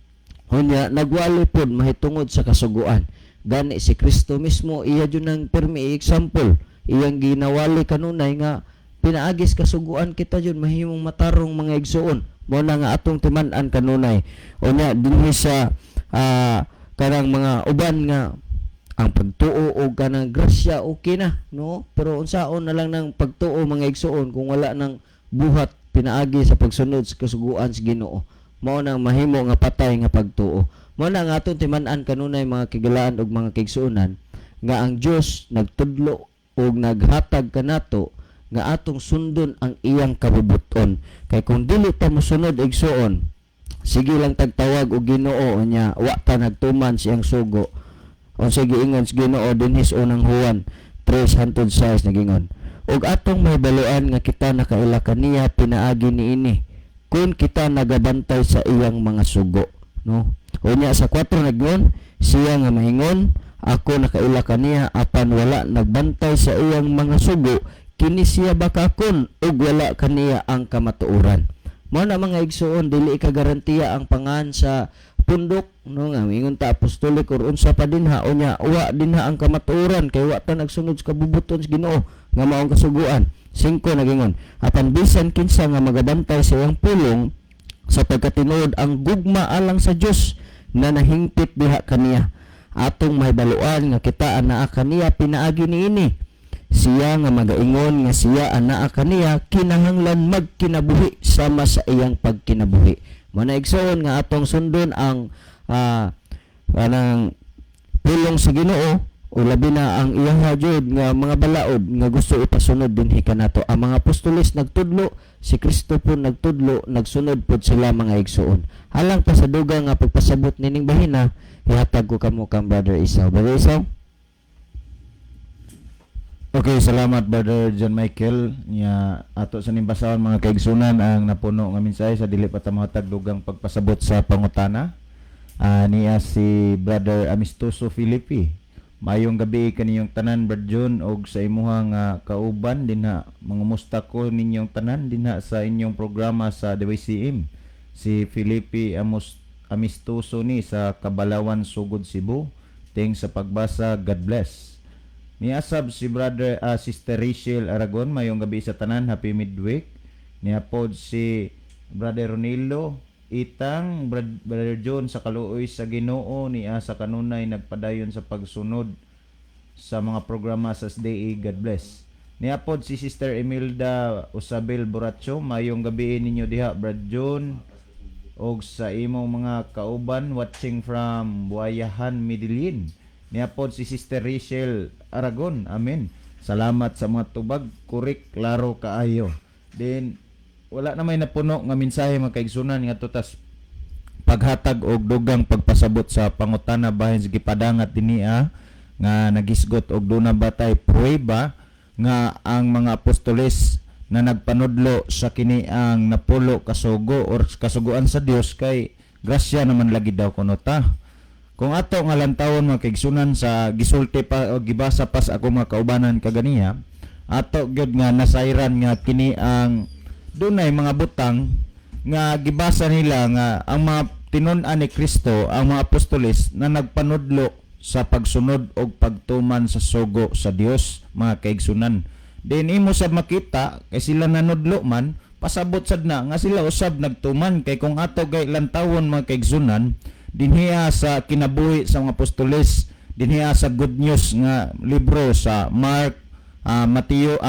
Unya nagwali pod mahitungod sa kasuguan. Gani si Kristo mismo iya jud nang permi example. Iyang ginawali kanunay nga pinaagis kasuguan kita jud mahimong matarong mga igsuon. Mao na nga atong timan-an kanunay. Unya dinhi sa kanang mga uban nga ang pagtuo o kanang grasya okay na, no? Pero unsaon na lang ng pagtuo mga igsuon kung wala nang buhat pinaagi sa pagsunod sa kasuguan sa Ginoo. Mao nang mahimo nga patay nga pagtuo. Mao na nga atong timan-an kanunay mga kigalaan ug mga kaigsuonan nga ang Dios nagtudlo ug naghatag kanato nga atong sundon ang iyang kabubuton. Kay kung dili ta mosunod igsuon, sige lang tagtawag og Ginoo nya wa ta nagtuman siyang sugo. O sige ingon sa Ginoo dinhis unang Juan 3:6 nagingon. Ug atong mahibaluan nga kita nakaila kaniya pinaagi niini kun kita nagabantay sa iyang mga sugo, no? Unya sa 4 nagingon, siya nga maingon, ako nakaila kaniya apan wala nagbantay sa iyang mga sugo, kini siya bakakon ug wala kaniya ang kamatuoran. Mao na mga igsuon dili ka garantiya ang pangan sa pundok, no, nga mingon ta apostolik or unsa pa dinha unya wa dinha ang kamatuoran kay wa ta nagsunod sa kabubuton sa Ginoo nga maong kasuguan. 5 nagingon, apan bisan kinsa nga magabantay sa iyang pulong sa pagkatinuod ang gugma alang sa Dios na nahingpit diha kaniya. Atong mahibaluan nga kita anaa kaniya pinaagi niini. Siya nga magaingon nga siya anaa kaniya kinahanglan magkinabuhi sama sa iyang pagkinabuhi. Muna igsoon nga atong sundon ang pulong sa Ginoo o labi na ang iyang jud nga mga balaod nga gusto ipasunod dinhi kanato. Ang mga apostoles nagtudlo, si Kristo po nagtudlo, nagsunod pod sila mga igsoon. Halang pa sa dugang nga pagpasabot nining bahina, ihatag ko kamo kang Brother Isaw. Brother Isaw? Okay, salamat Brother John Michael. Nya ato sa nimbasawan mga kaigsunan ang napuno nga mensahe sa dili pa ta mahatag dugang pagpasabot sa pangutana. Niya si Brother Amistoso Filipi. Mayong gabi kaniyong tanan Brother John og sa imuhang kauban dinha. Mangumusta ko ninyong tanan dinha sa inyong programa sa DYCM. Si Filipi Amistoso ni sa Kabalawan, Sugod, Cebu. Thanks sa pagbasa. God bless. Niasab si Brother Sister Rachel Aragon, mayong gabi sa tanan, happy midweek. Niapod si Brother Ronilo Itang, Brother John sa kaluoy sa Ginoo niya sa kanunay nagpadayon sa pagsunod sa mga programa sa SDA. God bless. Niapod si Sister Emilda Usabel Boracho, mayong gabi ninyo diha Brother John og sa imong mga kauban watching from Buayahan, Medellin. Niapod si Sister Rachel Aragon. Amen. Salamat sa mga tubag, kurik, klaro kaayo. Then wala na may napuno nga mensahe mga kaigsunan nga tutas paghatag og dugang pagpasabot sa pangutana bahin sa gipadangat dinhi nga nagisgot og duna batay prueba nga ang mga apostoles na nagpanudlo sa kini ang napulo kasugo or kasuguan sa Dios kay grasya naman lagi daw kuno ta. Kung ato nga lantawon mga kaigsunan sa gisulti pa o gibasa pa sa ako mga kaubanan kaganiya, ato gyud nga nasayran nga kini ang dunay mga butang nga gibasa nila nga ang mga tinun-an ni Kristo, ang mga apostoles na nagpanudlo sa pagsunod og pagtuman sa sugo sa Dios mga kaigsunan. Din imo sad makita kay sila nanudlo man pasabot sad na nga sila usab nagtuman kay kung ato gay lantawon mga kaigsunan dinhiya sa kinabuhi sa mga apostoles, dinhiya sa good news nga libro sa Mark, Mateo,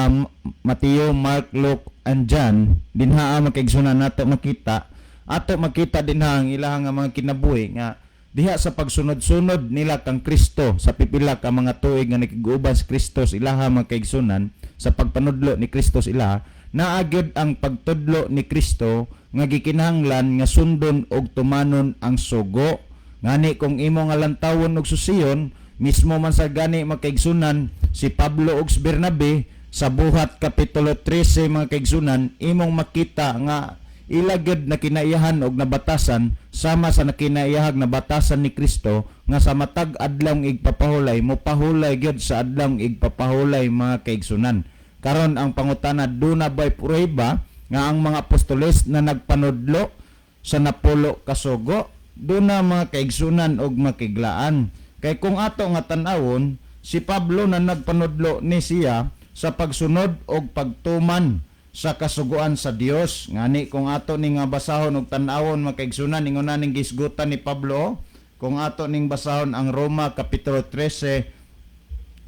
Mark, Luke and John, dinha mga kaigsunan nato makita dinha ang ilang nga mga kinabuhi nga diha sa pagsunod-sunod nila kang Kristo sa pipila ka mga tuig nga nakiguban sa Kristo ilaha mga kaigsunan sa pagpanudlo ni Kristo sila naagyod ang pagtudlo ni Kristo nga gikinahanglan nga sundon og tumanon ang sugo ngani kung imo nga lantawon og susiyon mismo man sa gani mga kaigsunan si Pablo ug si Bernabe sa buhat kapitulo 13 mga kaigsunan imong makita nga ilagid na kinaiyahan og nabatasan sama sa nakinaiyahag na batasan ni Kristo nga sa matag adlawng igpapahulay mo pahulay gyud sa adlawng igpapahulay mga kaigsunan. Karon ang pangutana duna bay prueba nga ang mga apostoles na nagpanudlo sa napulo kasugo duna mga kaigsunan og makiglaan. Kay kung ato nga tan-awon si Pablo na nagpanudlo ni siya sa pagsunod og pagtuman sa kasuguan sa Dios. Ngani kung ato ning basahon og tan-awon mga kaigsunan ningon ning gisgutan ni Pablo kung ato ning basahon ang Roma kapitulo 13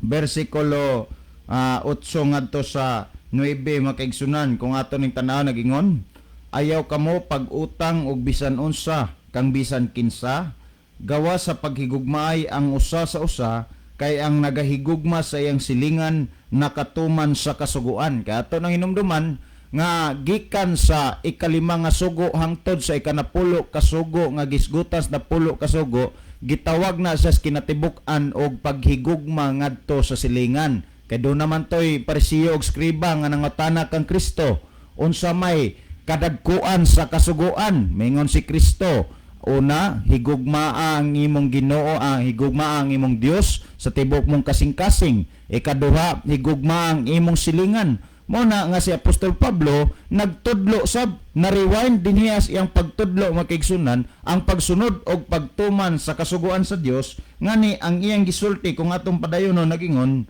bersikulo 8 ngadto sa 9 mga kaigsunan kung ato ning tan-awon nagingon ayaw kamo pag-utang og bisan unsa kang bisan kinsa gawa sa paghigugmaay ang usa sa usa kay ang nagahigugma sa iyang silingan nakatuman sa kasuguan. Kaya ito nang hinumduman nga gikan sa ikalima nga sugo hangtod sa ikanapulo kasugo nga gisgutas na pulo kasugo gitawag na sa kinatibuk-an og paghigugma ngadto sa silingan. Kay do naman toy parisiyo og skriba nga nangutana kang Kristo unsa may kadagkuan sa kasuguan mingon si Kristo. Una, higugmaa ang imong Ginoo, higugmaa ang imong Dios sa tibok mong kasing-kasing. Ikaduha, higugmaa ang imong silingan. Muna nga si Apostol Pablo nagtudlo sab na-rewind dinhiyas iyang pagtudlo makigsunan ang pagsunod og pagtuman sa kasuguan sa Dios ngani ang iyang gisulti kung atong padayonon nagingon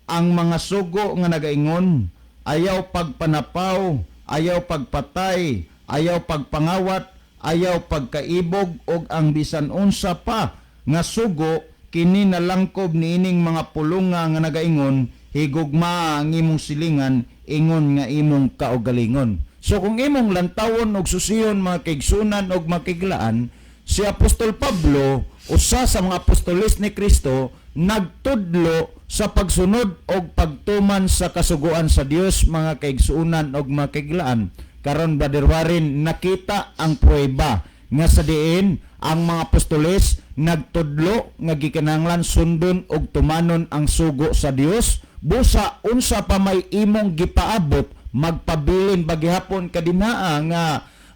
ang mga sugo nga nagaingon ayaw pagpanapaw, ayaw pagpatay, ayaw pagpangawat, ayaw pagkaibog og ang bisan unsa pa nga sugo kini nalangkob niining mga pulunga nga nagaingon higugma ang imong silingan ingon nga imong kaugalingon. So kung imong lantawon og susiyon mga kaigsunan og makiglaan si Apostol Pablo usa sa mga apostoles ni Kristo nagtudlo sa pagsunod og pagtuman sa kasuguan sa Dios mga kaigsunan og makiglaan. Karon Brother Warren nakita ang prueba nga sa diin ang mga apostoles nagtudlo nga gikinahanglan sundon og tumanon ang sugo sa Dios busa unsa pa may imong gipaabot magpabilin bagihapon kadinaa nga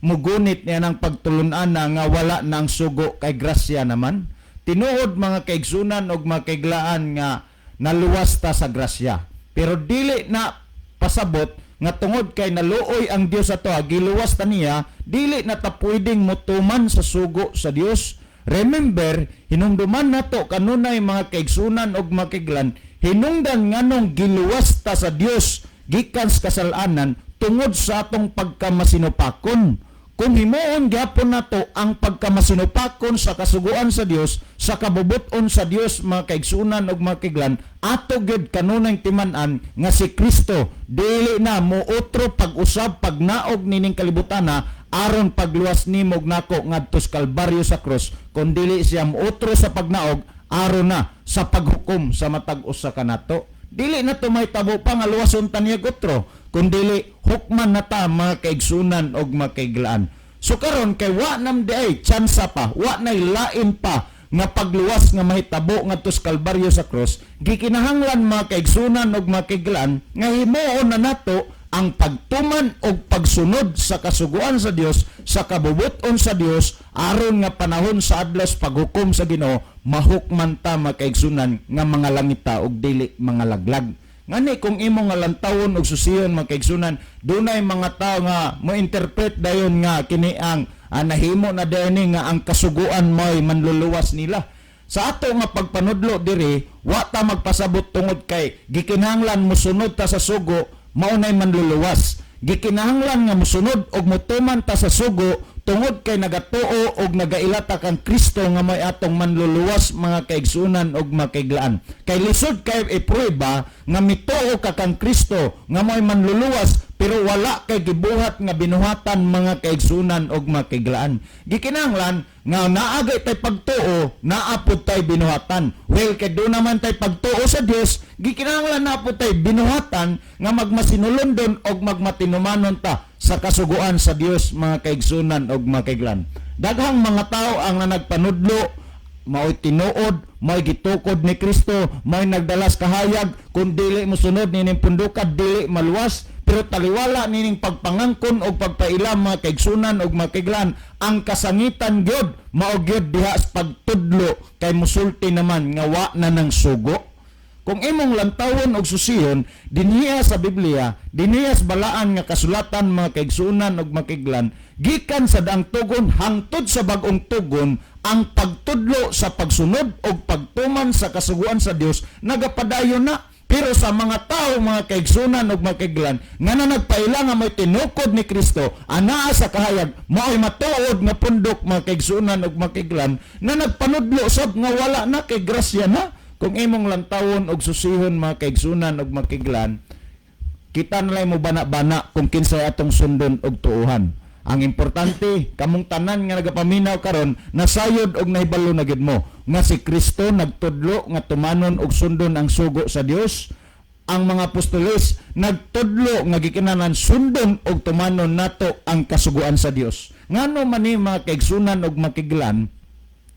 mugunit niya ng pagtulunan na nga wala nang sugo kay grasya naman tinuod mga kaigsunan og makiglaan nga naluwas ta sa grasya pero dili na pasabot nga tungod kay naluoy ang Dios ato giluwas ta niya dili na ta pwedeng motuman sa sugo sa Dios. Remember hinumduman nato kanunay mga kaigsunan og makiglan hinungdan nganong giluwas ta sa Dios gikan sa kasalanan tungod sa atong pagkamasinupakon. Kung himuon gyapon nato ang pagkamasinupakon sa kasuguan sa Dios sa kabubuton sa Dios mga kaigsunan ug makiglan ato gyud kanunay timan-an nga si Kristo dili na muotro pag-usab pagnaog nining kalibutana aron pagluwas nimo og nako ngadto sa Kalbaryo sa krus kun dili siya muotro sa pagnaog aron na sa paghukom sa matag usa kanato. Dili na to may tabo pa nga luwason ta niya gotro kundili hukman na ta mga kaigsunan og makiglaan. So karon kay wa nam di ay tsansa pa, wa nay lain pa nga pagluwas nga mahitabo ngadto sa Kalbaryo sa cross, gikinahanglan mga kaigsunan ug mga kaiglaan nga himuon na nato ang pagtuman og pagsunod sa kasuguan sa Dios, sa kabubuton sa Dios aron nga panahon sa adlaw paghukom sa Ginoo mahukman ta mga kaigsunan nga mga langita og dili mga laglag. Ngani kung imo nga lantawon og susiyon mga kaigsunan, dunay mga tao nga mo interpret dayon nga kini ang nahimo na dini nga ang kasuguan mo'y manluluwas nila. Sa ato nga pagpanudlo diri, wa ta magpasabot tungod kay gikinahanglan mosunod ta sa sugo, maunay manluluwas. Gikinahanglan nga mosunod og motuman ta sa sugo tungod kay nagatuo og nagailata kang Kristo nga may atong manluluwas mga kaigsunan og makaiglaan. Kay lisod kay iprueba nga mituo ka kang Kristo nga may manluluwas pero wala kay gibuhat nga binuhatan mga kaigsunan og makaiglaan. Gikinahanglan nga naagay tay pagtuo, naapod tay binuhatan. Well, kay do naman tay pagtuo sa Dios, gikinahanglan naapod tay binuhatan nga magmasinulondon og magmatinumanon ta sa kasuguan sa Dios mga kaigsunan og makaiglan. Daghang mga tao ang nagpanudlo, mao'y tinuod, mao'y gitukod ni Kristo, mao'y nagdalas kahayag, kung dili mosunod nining pundukad, dili maluwas, pero taliwala nining pagpangangkon og pagpailam mga kaigsunan og makaiglan, ang kasangitan gyud mao gyud diha sa pagtudlo kay musulti naman nga wa na nang sugo. Kung imong lantawon og susihon dinhiya sa Biblia, dinhiya sa balaan nga kasulatan mga kaigsunan og makaiglan, gikan sa daang tugon hangtod sa bag-ong tugon, ang pagtudlo sa pagsunod og pagtuman sa kasuguan sa Dios nagapadayon na. Pero sa mga tao, mga kaigsunan ug makaiglan, nga na nagpaila nga may tinukod ni Kristo, anaa sa kahayag, mao'y matuod nga pundok mga kaigsunan ug makaiglan, na nagpanudlo sab nga wala na kay grasya na. Kung imong lantawon og susihon mga kaigsunan ug makaiglan, kita nalay mo bana-bana kung kinsay atong sundon og tuuhan. Ang importante, kamong tanan nga nagapaminaw karon, nasayod og nahibalo na gid mo nga si Kristo nagtudlo nga tumanon og sundon ang sugo sa Dios. Ang mga apostoles nagtudlo nga gikinahanglan sundon og tumanon nato ang kasuguan sa Dios. Ngano man ni mga kaigsunan og makiglan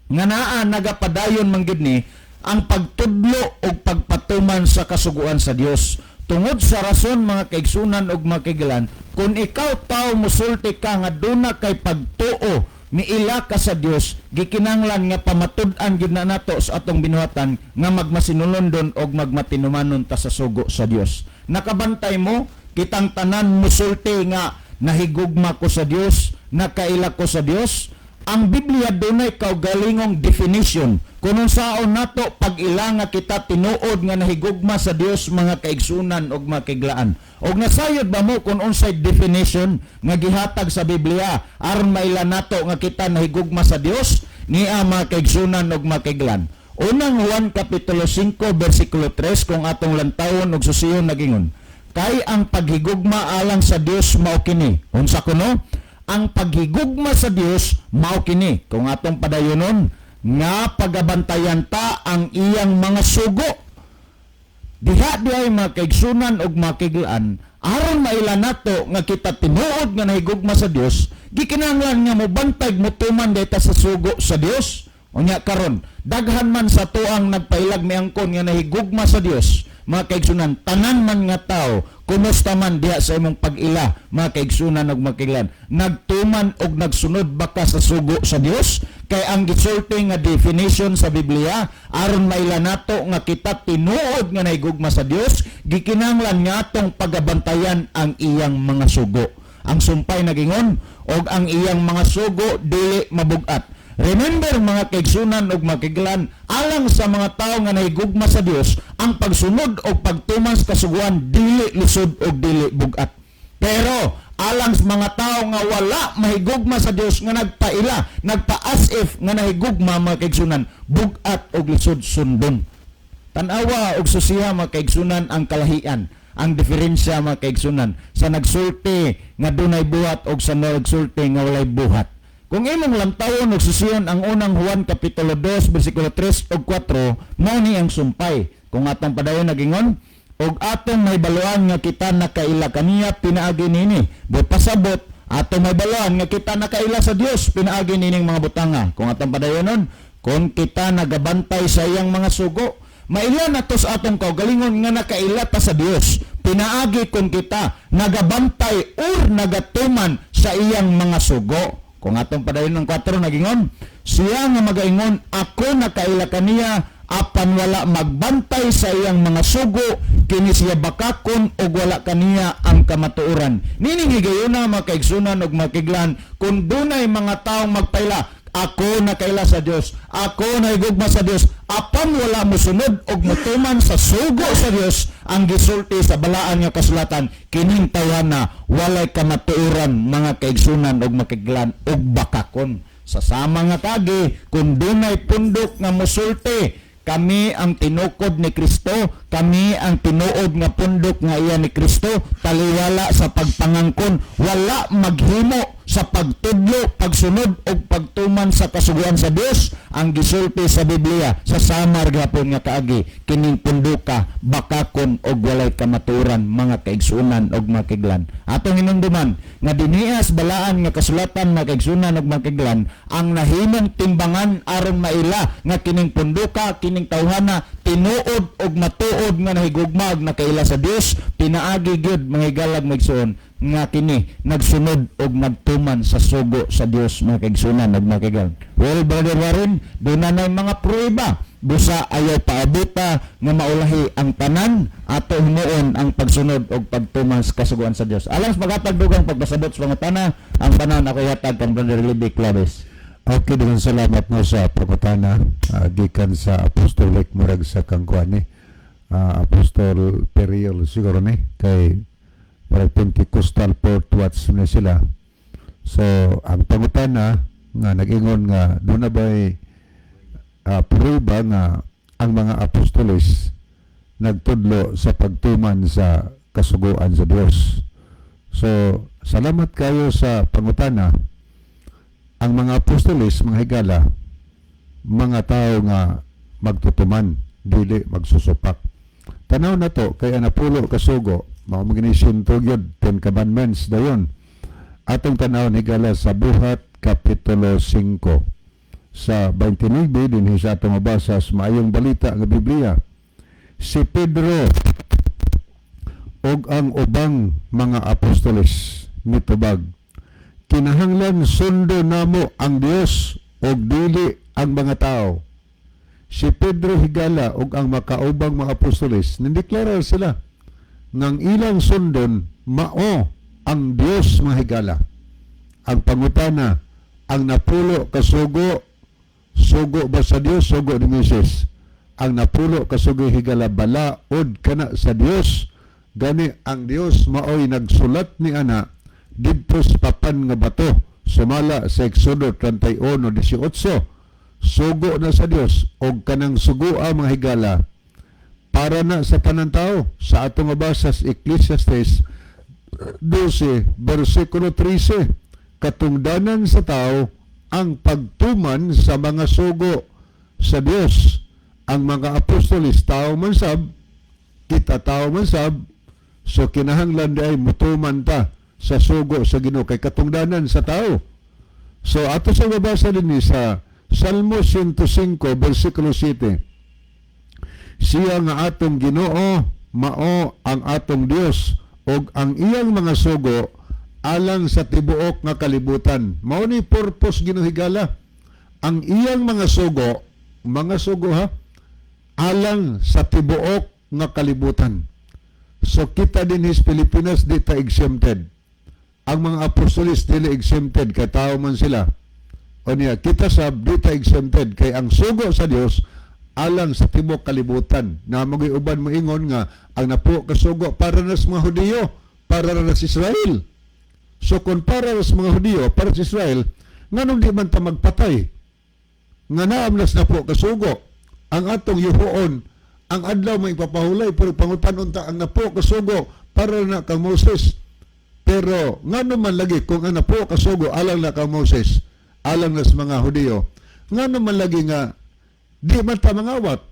nga naa nagapadayon man gid ni ang pagtudlo og pagpatuman sa kasuguan sa Dios. Tungod sa rason mga kaigsunan og makiglan, kung ikaw tao musulti ka nga duna kay pagtuo miila ka sa Dios, gikinanglan nga pamatud-an gyud na nato sa atong binuhatan nga magmasinulondon og magmatinumanon ta sa sugo sa Dios. Nakabantay mo kitang tanan musulti nga nahigugma ko sa Dios, nakaila ko sa Dios. Ang Biblia dunay kaugalingong definition kung unsaon nato pag-ila nga kita tinuod nga nahigugma sa Dios mga kaigsunan og makiglaan. Og nasayod ba mo kung unsay definition nga gihatag sa Biblia aron maila nato nga kita nahigugma sa Dios niya mga kaigsunan og makiglaan. Unang Juan kapitulo 5 bersikulo 3 kung atong lantawon og susiyon nagingon. Kay ang paghigugma alang sa Dios mao kini. Unsa kuno? Ang paghigugma sa Dios mao kini kung atong padayonon nga pagabantayan ta ang iyang mga sugo. Diha diay mga kaigsunan og makiglaan aron maila nato nga kita tinuod nga nahigugma sa Dios, gikinahanglan nga mobantay motuman dayta sa sugo sa Dios. Unya karon daghan man sa tuang nagpailag miangkon nga nahigugma sa Dios, mga kaigsunan, tanan man nga tao, kumusta man diha sa imong pag-ila, mga kaigsunan og makiglan, nagtuman og nagsunod baka sa sugo sa Dios? Kay ang gisulti nga definition sa Biblia, aron maila nato nga kita tinuod nga nahigugma sa Dios, gikinahanglan nga atong pagabantayan ang iyang mga sugo. Ang sumpay nagingon, og ang iyang mga sugo dili mabugat. Remember mga kaigsunan og makiglan, alang sa mga tao nga nahigugma sa Dios, ang pagsunod og pagtuman sa kasuguan dili lisod og dili bugat. Pero alang sa mga tao nga wala mahigugma sa Dios nga nagpaila, nagpa-as if nga nahigugma mga kaigsunan, bugat og lisod sundon. Tan-awa og susiha mga kaigsunan ang kalahian, ang diferensya mga kaigsunan sa nagsulti nga dunay buhat og sa nagsulti nga walay buhat. Kung imong lantawon og susiyon ang unang Juan kapitulo 2 bersikulo 3 ug 4, mao ni ang sumpay. Kung atong padayon nagingon, og atong mahibaluan nga kita nakaila kaniya pinaagi nini, pasabot Ato may balon nga kita nakaila sa Dios pinaagi nining mga butanga. Kung atong padayonon, kung kita nagabantay sa iyang mga sugo, maila nato sa atong kaugalingon nga nakaila ta sa Dios. Pinaagi kung kita nagabantay or nagatuman sa iyang mga sugo. Kung atong padayon ng 4 nagingon, siya nga magaingon, ako nakaila kaniya, apan wala magbantay sa iyang mga sugo, kini siya bakakon o wala kaniya ang kamatuoran. Nining higayuna mga kaigsunan o makiglan, kung dunay mga taong magpaila, ako nakaila sa Dios, ako naigugma sa Dios, apan wala mo sunod og mutuman sa sugo sa Dios, ang gisulti sa balaan nga kasulatan, kining tawana walay kamatuoran mga kaigsunan og makiglan og bakakon. Sa sama nga kagi, kung dunay pundok nga musulti, kami ang tinukod ni Kristo, kami ang tinuod nga pundok nga iya ni Kristo, taliwala sa pagpangangkon, wala maghimo sa pagtudlo, pagsunod o pagtuman sa kasuguan sa Dios, ang gisulti sa Biblia sa samar gapon nga kaagi, kining punduka, bakakon og walay kamaturan mga kaigsunan og makiglan. Atong hinumduman nga dinihas balaan nga kasulatan nga kaigsunan og makiglan, ang nahimong timbangan aron maila nga kining punduka, kining tawhana tinuod og matuod nga nahigugmag na kaila sa Dios, pinaagi gyud mga higalag magsuon nga kini nagsunod og nagtuman sa sugo sa Dios mga kaigsunan ug mga kaigan. Well, Brother Warren, doon na mga prueba busa ayaw paabuta nga maulahi ang tanan ato himuon ang pagsunod og pagtuman sa kasuguan sa Dios. Alang magatag dugang pagpasabot sa mga tanan, ang tanan ako yatag kang Brother Libby Claves. Okay, dengan salamat mo sa pagkutana gikan sa apostolic murag sa kangkuan apostol Periol siguro ni kay para Pentecostal Port Watch na sila. So ang pangutana nga nag-ingon nga doon na ba'y prueba nga ang mga apostoles nagtudlo sa pagtuman sa kasuguan sa Dios. So salamat kayo sa pangutana. Ang mga apostoles, mga higala, mga tao nga magtutuman, dili magsusupak. Tanaw na to, kaya napulo kasugo, mga maginisinto yun, 10 Commandments dayon. Atong tanaw ni higala sa Buhat, Kapitulo 5. Sa 29, din sa atong mabasa sa maayong balita ng Biblia. Si Pedro og ang ubang mga apostoles mitubag, kinahanglan sundo namo ang Dios og dili ang mga tao. Si Pedro higala og ang makaubang mga apostoles nindeklara sila ngang ilang sundon mao ang Dios mga higala. Ang pangutana, ang napulo kasugo, sugo ba sa Dios, sugo ni Moses. Ang napulo kasugo higala balaod kana sa Dios, gani ang Dios maoy nagsulat ni ana dito sa papan nga bato, sumala sa Exodo 31:18, sugo na sa Dios og kanang sugua mga higala para na sa tanan tao. Sa atong mabasa sa Ecclesiastes 12 versikulo 13, katungdanan sa tao ang pagtuman sa mga sugo sa Dios. Ang mga apostoles tao man sab, kita tao man sab, so kinahanglan di ay mutuman ta sa sugo sa Ginoo kay katungdanan sa tao. So ato sa mabasa din sa Salmo 105 versikulo 7. Siya nga atong Ginoo mao ang atong Dios og ang iyang mga sugo alang sa tibuok nga kalibutan. Mao ni purpose Ginoo higala. Ang iyang mga sugo ha, alang sa tibuok nga kalibutan. So kita din sa Pilipinas di ta exempted. Ang mga apostolis dili exempted kay tao man sila. O niya, kita sab di ta exempted kay ang sugo sa Dios alang sa tibuok kalibutan. Na magiuban mo ingon nga ang napo kasugo para na sa mga Hudiyo, para na sa Israel. So kung para sa mga Hudiyo, para sa Israel, nganong di man ta magpatay? Nga naamnas na po kasugo. Ang atong yuhoon, ang adlaw may ipapahulay, pero pangutanon ta ang napo kasugo para na kang Moses. Pero ngano man lagi kung ang napo kasugo alang na kang Moses, alang na sa mga Hudiyo, ngano man lagi nga di man ta mangawat,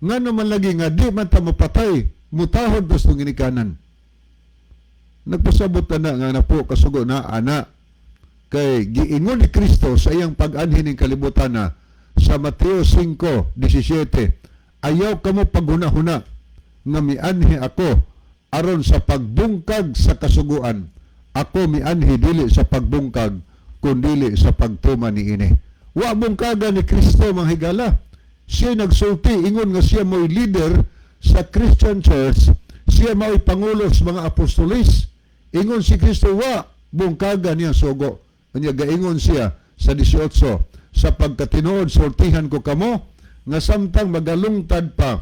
ngano man lagi nga di man ta mapatay, mutahod basta ginikanan. nagpasabot na nga na po kasugo na ana. Kay giingon ni Kristo sa iyang pag-anhin ng kalibutan na sa Mateo 5:17, ayaw kamo paghuna-huna nga mianhi ako aron sa pagbungkag sa kasuguan. Ako mianhi dili sa pagbungkag kundili sa pagtuman niini. Wa bungkaga ni Kristo mga higala. Siya nagsulti ingon nga siya mo'y leader sa Christian Church, siya mo'y pangulo sa mga apostolis. Ingon si Kristo wa bungkaga niya sugo. Kanya gaingon siya sa 18, sa pagkatinuod sultihan ko kamo nga samtang magalungtad pa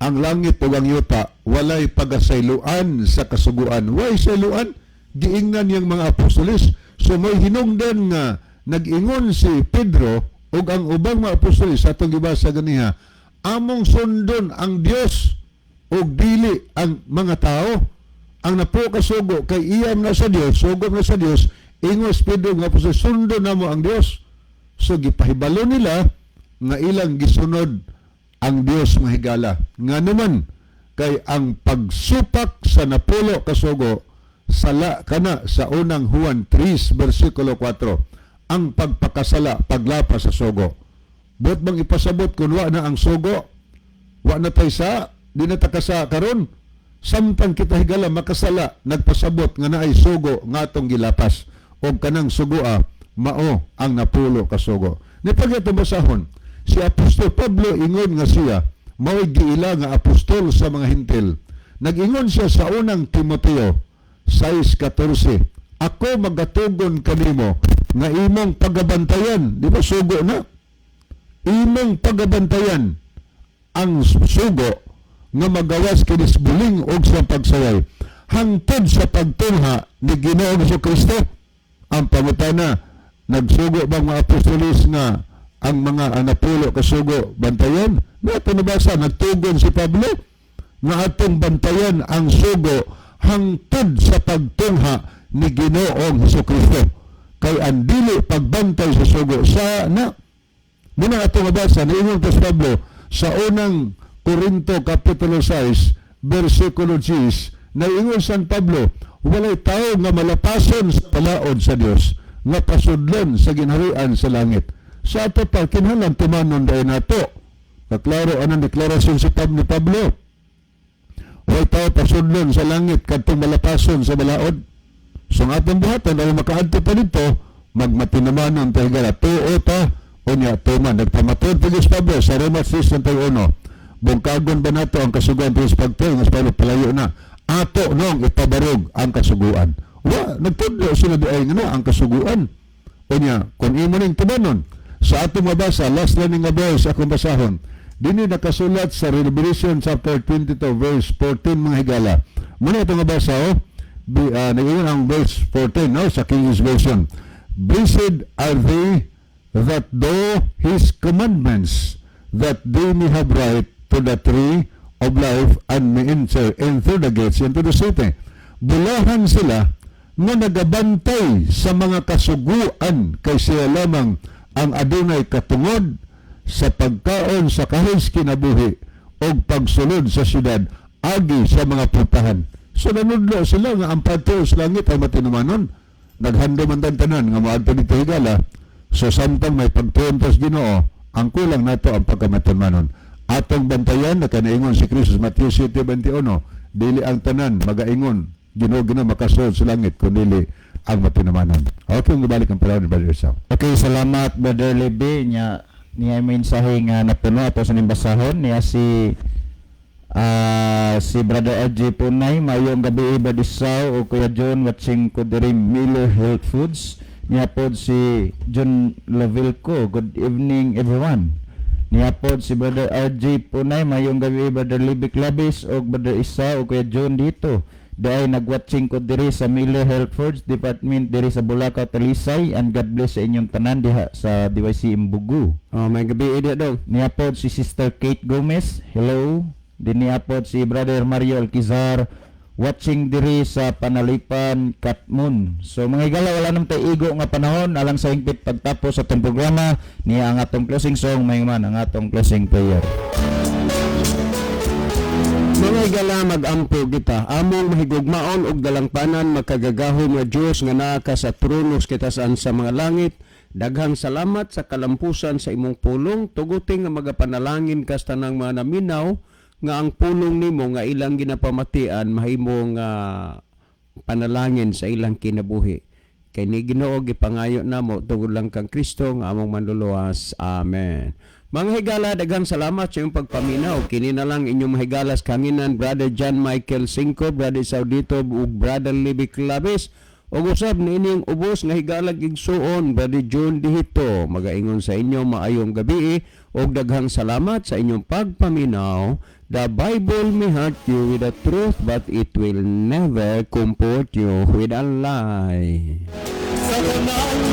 ang langit ug ang yuta, walay pagasayloan sa kasuguan. Way sayloan giingnan yang mga apostolis. So may hinungdan nga nag-ingon si Pedro ug ang ubang mga apostolis sa atong gibasa ganiha, among sundon ang Dios ug dili ang mga tao. Ang napo kasugo kay iyam na sa Dios, sugom na sa Dios, ingos Pedro nga apostol, sundon namo ang Dios. So gipahibalo nila nga ilang gisunod ang Dios mga higala. Nga naman kay ang pagsupak sa napulo kasugo sala kana sa unang Juan 3 versikulo 4, ang pagpakasala paglapas sa sugo. Bot bang ipasabot kung wa na ang sugo, wa na tay sa, di na takasa karon. Samtang kita higala makasala, nagpasabot nga naay sugo nga atong gilapas o kanang sugua mao ang napulo kasugo. Ni pagitong basahon, si Apostol Pablo ingon nga siya mao'y giila nga apostol sa mga hintil. Nag-ingon siya sa unang Timoteo 6:14, ako magatugon kanimo nga imong pagabantayan, di ba sugo na? Imong pagabantayan ang sugo nga magawas kinis buling og sa pagsayay hangtod sa pagtungha ni Ginoong Jesucristo. Ang pangutana, nagsugo bang mga apostolis nga ang mga anapulo kasugo bantayan? Nato nabasa, nagtugon si Pablo nga atong bantayan ang sugo hangtod sa pagtungha ni Ginoong Jesucristo. Kay ang dili pagbantay sa sugo sa na muna atong nabasa na ingon si Pablo sa unang Korinto Kapitulo 6 versikulo 10, na ingon San Pablo, walay tao nga malapason sa palaod sa Dios nga pasudlon sa ginharian sa langit. Sa ato pa kinahanglan tumanon dayon nato. Kaklaro anang deklarasyon si Pablo. Walay tao pasudlon sa langit kadtong malapason sa balaod. So ang atong buhaton dahil makaadto pa dito, magmatinamanon tayo gala tuo ta unya tuman. Nagpamatod pa Diyos Pablo sa Roma 6:1, bungkagon ba nato ang kasuguan sa pagtuo nga sa palayo na ato nung ipabarog ang kasuguan. Wa nagtudlo sila diay nga ang kasuguan. Unya kun imo ning tumanon sa atong mabasa last learning nga verse akong basahon dinhi nakasulat sa Revelation chapter 22 verse 14 mga higala. Muna itong mabasa nag-iwan ang verse 14 no sa King James Version. Blessed are they that do His commandments, that they may have right to the tree of life and may enter into the gates into the city. Bulahan sila nga nagabantay sa mga kasuguan kay sila lamang ang adunay katungod sa pagkaon sa kahis kinabuhi o pagsulod sa syudad agi sa mga putahan. So nanudlo sila nga ang pagtuo sa langit ay matinumanon. Naghando man tanan nga maadto dito higala. So samtang may pagtuon sa Ginoo, ang kulang nato ang pagkamatinumanon. Atong bantayan na kanaingon si Kristo sa Mateo 7:21, dili ang tanan magaingon Ginoo makasulod sa langit kundi ang matinamanon. Okay, gabalik ang palawon ni Brother Sam. Okay, salamat Brother Lebe niya mensahe nga napuno ato sa nimbasahon niya si Brother RJ Punay. Mayong gabi Badisaw o Kuya John watching ko diri Miller Health Foods. Niya pod si John Lavilco. Good evening everyone. Niya pod si Brother RJ Punay. Mayong gabi Brother Libby Clabis o Brother Isa o Kuya John dito. Dahil nagwatching ko diri sa Miller Health Foods Department diri sa Bulacaw, Talisay, and God bless sa inyong tanan diha sa DYC Imbugu. May gabi edit daw. Niya pod si Sister Kate Gomez. Hello. Din niya pod si Brother Mario Alquizar watching diri sa Panalipan, Katmon. So mga higala, wala nang tayo igo nga panahon alang sa hingpit pagtapos sa itong programa niya ang atong closing song, mayman ang atong closing prayer. Mga higala mag-ampo kita, among mahigugmaon og dalangpanan magkagagahom nga Dios nga naa ka sa tronos kitasan sa mga langit. Daghang salamat sa kalampusan sa imong pulong, tuguting nga magapanalangin kas tanang mga naminaw nga ang pulong nimo nga ilang ginapamatian mahimong panalangin sa ilang kinabuhi. Kay ni Ginoo gipangayo namo tungod lang kang Kristo nga among manluluwas. Amen. Mga higala, daghang salamat sa iyong pagpaminaw. Kini na lang inyong mahigalas kanginan, Brother John Michael Cinco, Brother Saudito, ug Brother Libby Claves. O usab ni inyong ubos nga higalag igsuon, Brother John Dihito. Magaingon sa inyo maayong gabi og daghang salamat sa inyong pagpaminaw. The Bible may hurt you with the truth, but it will never comfort you with a lie. Sa kanang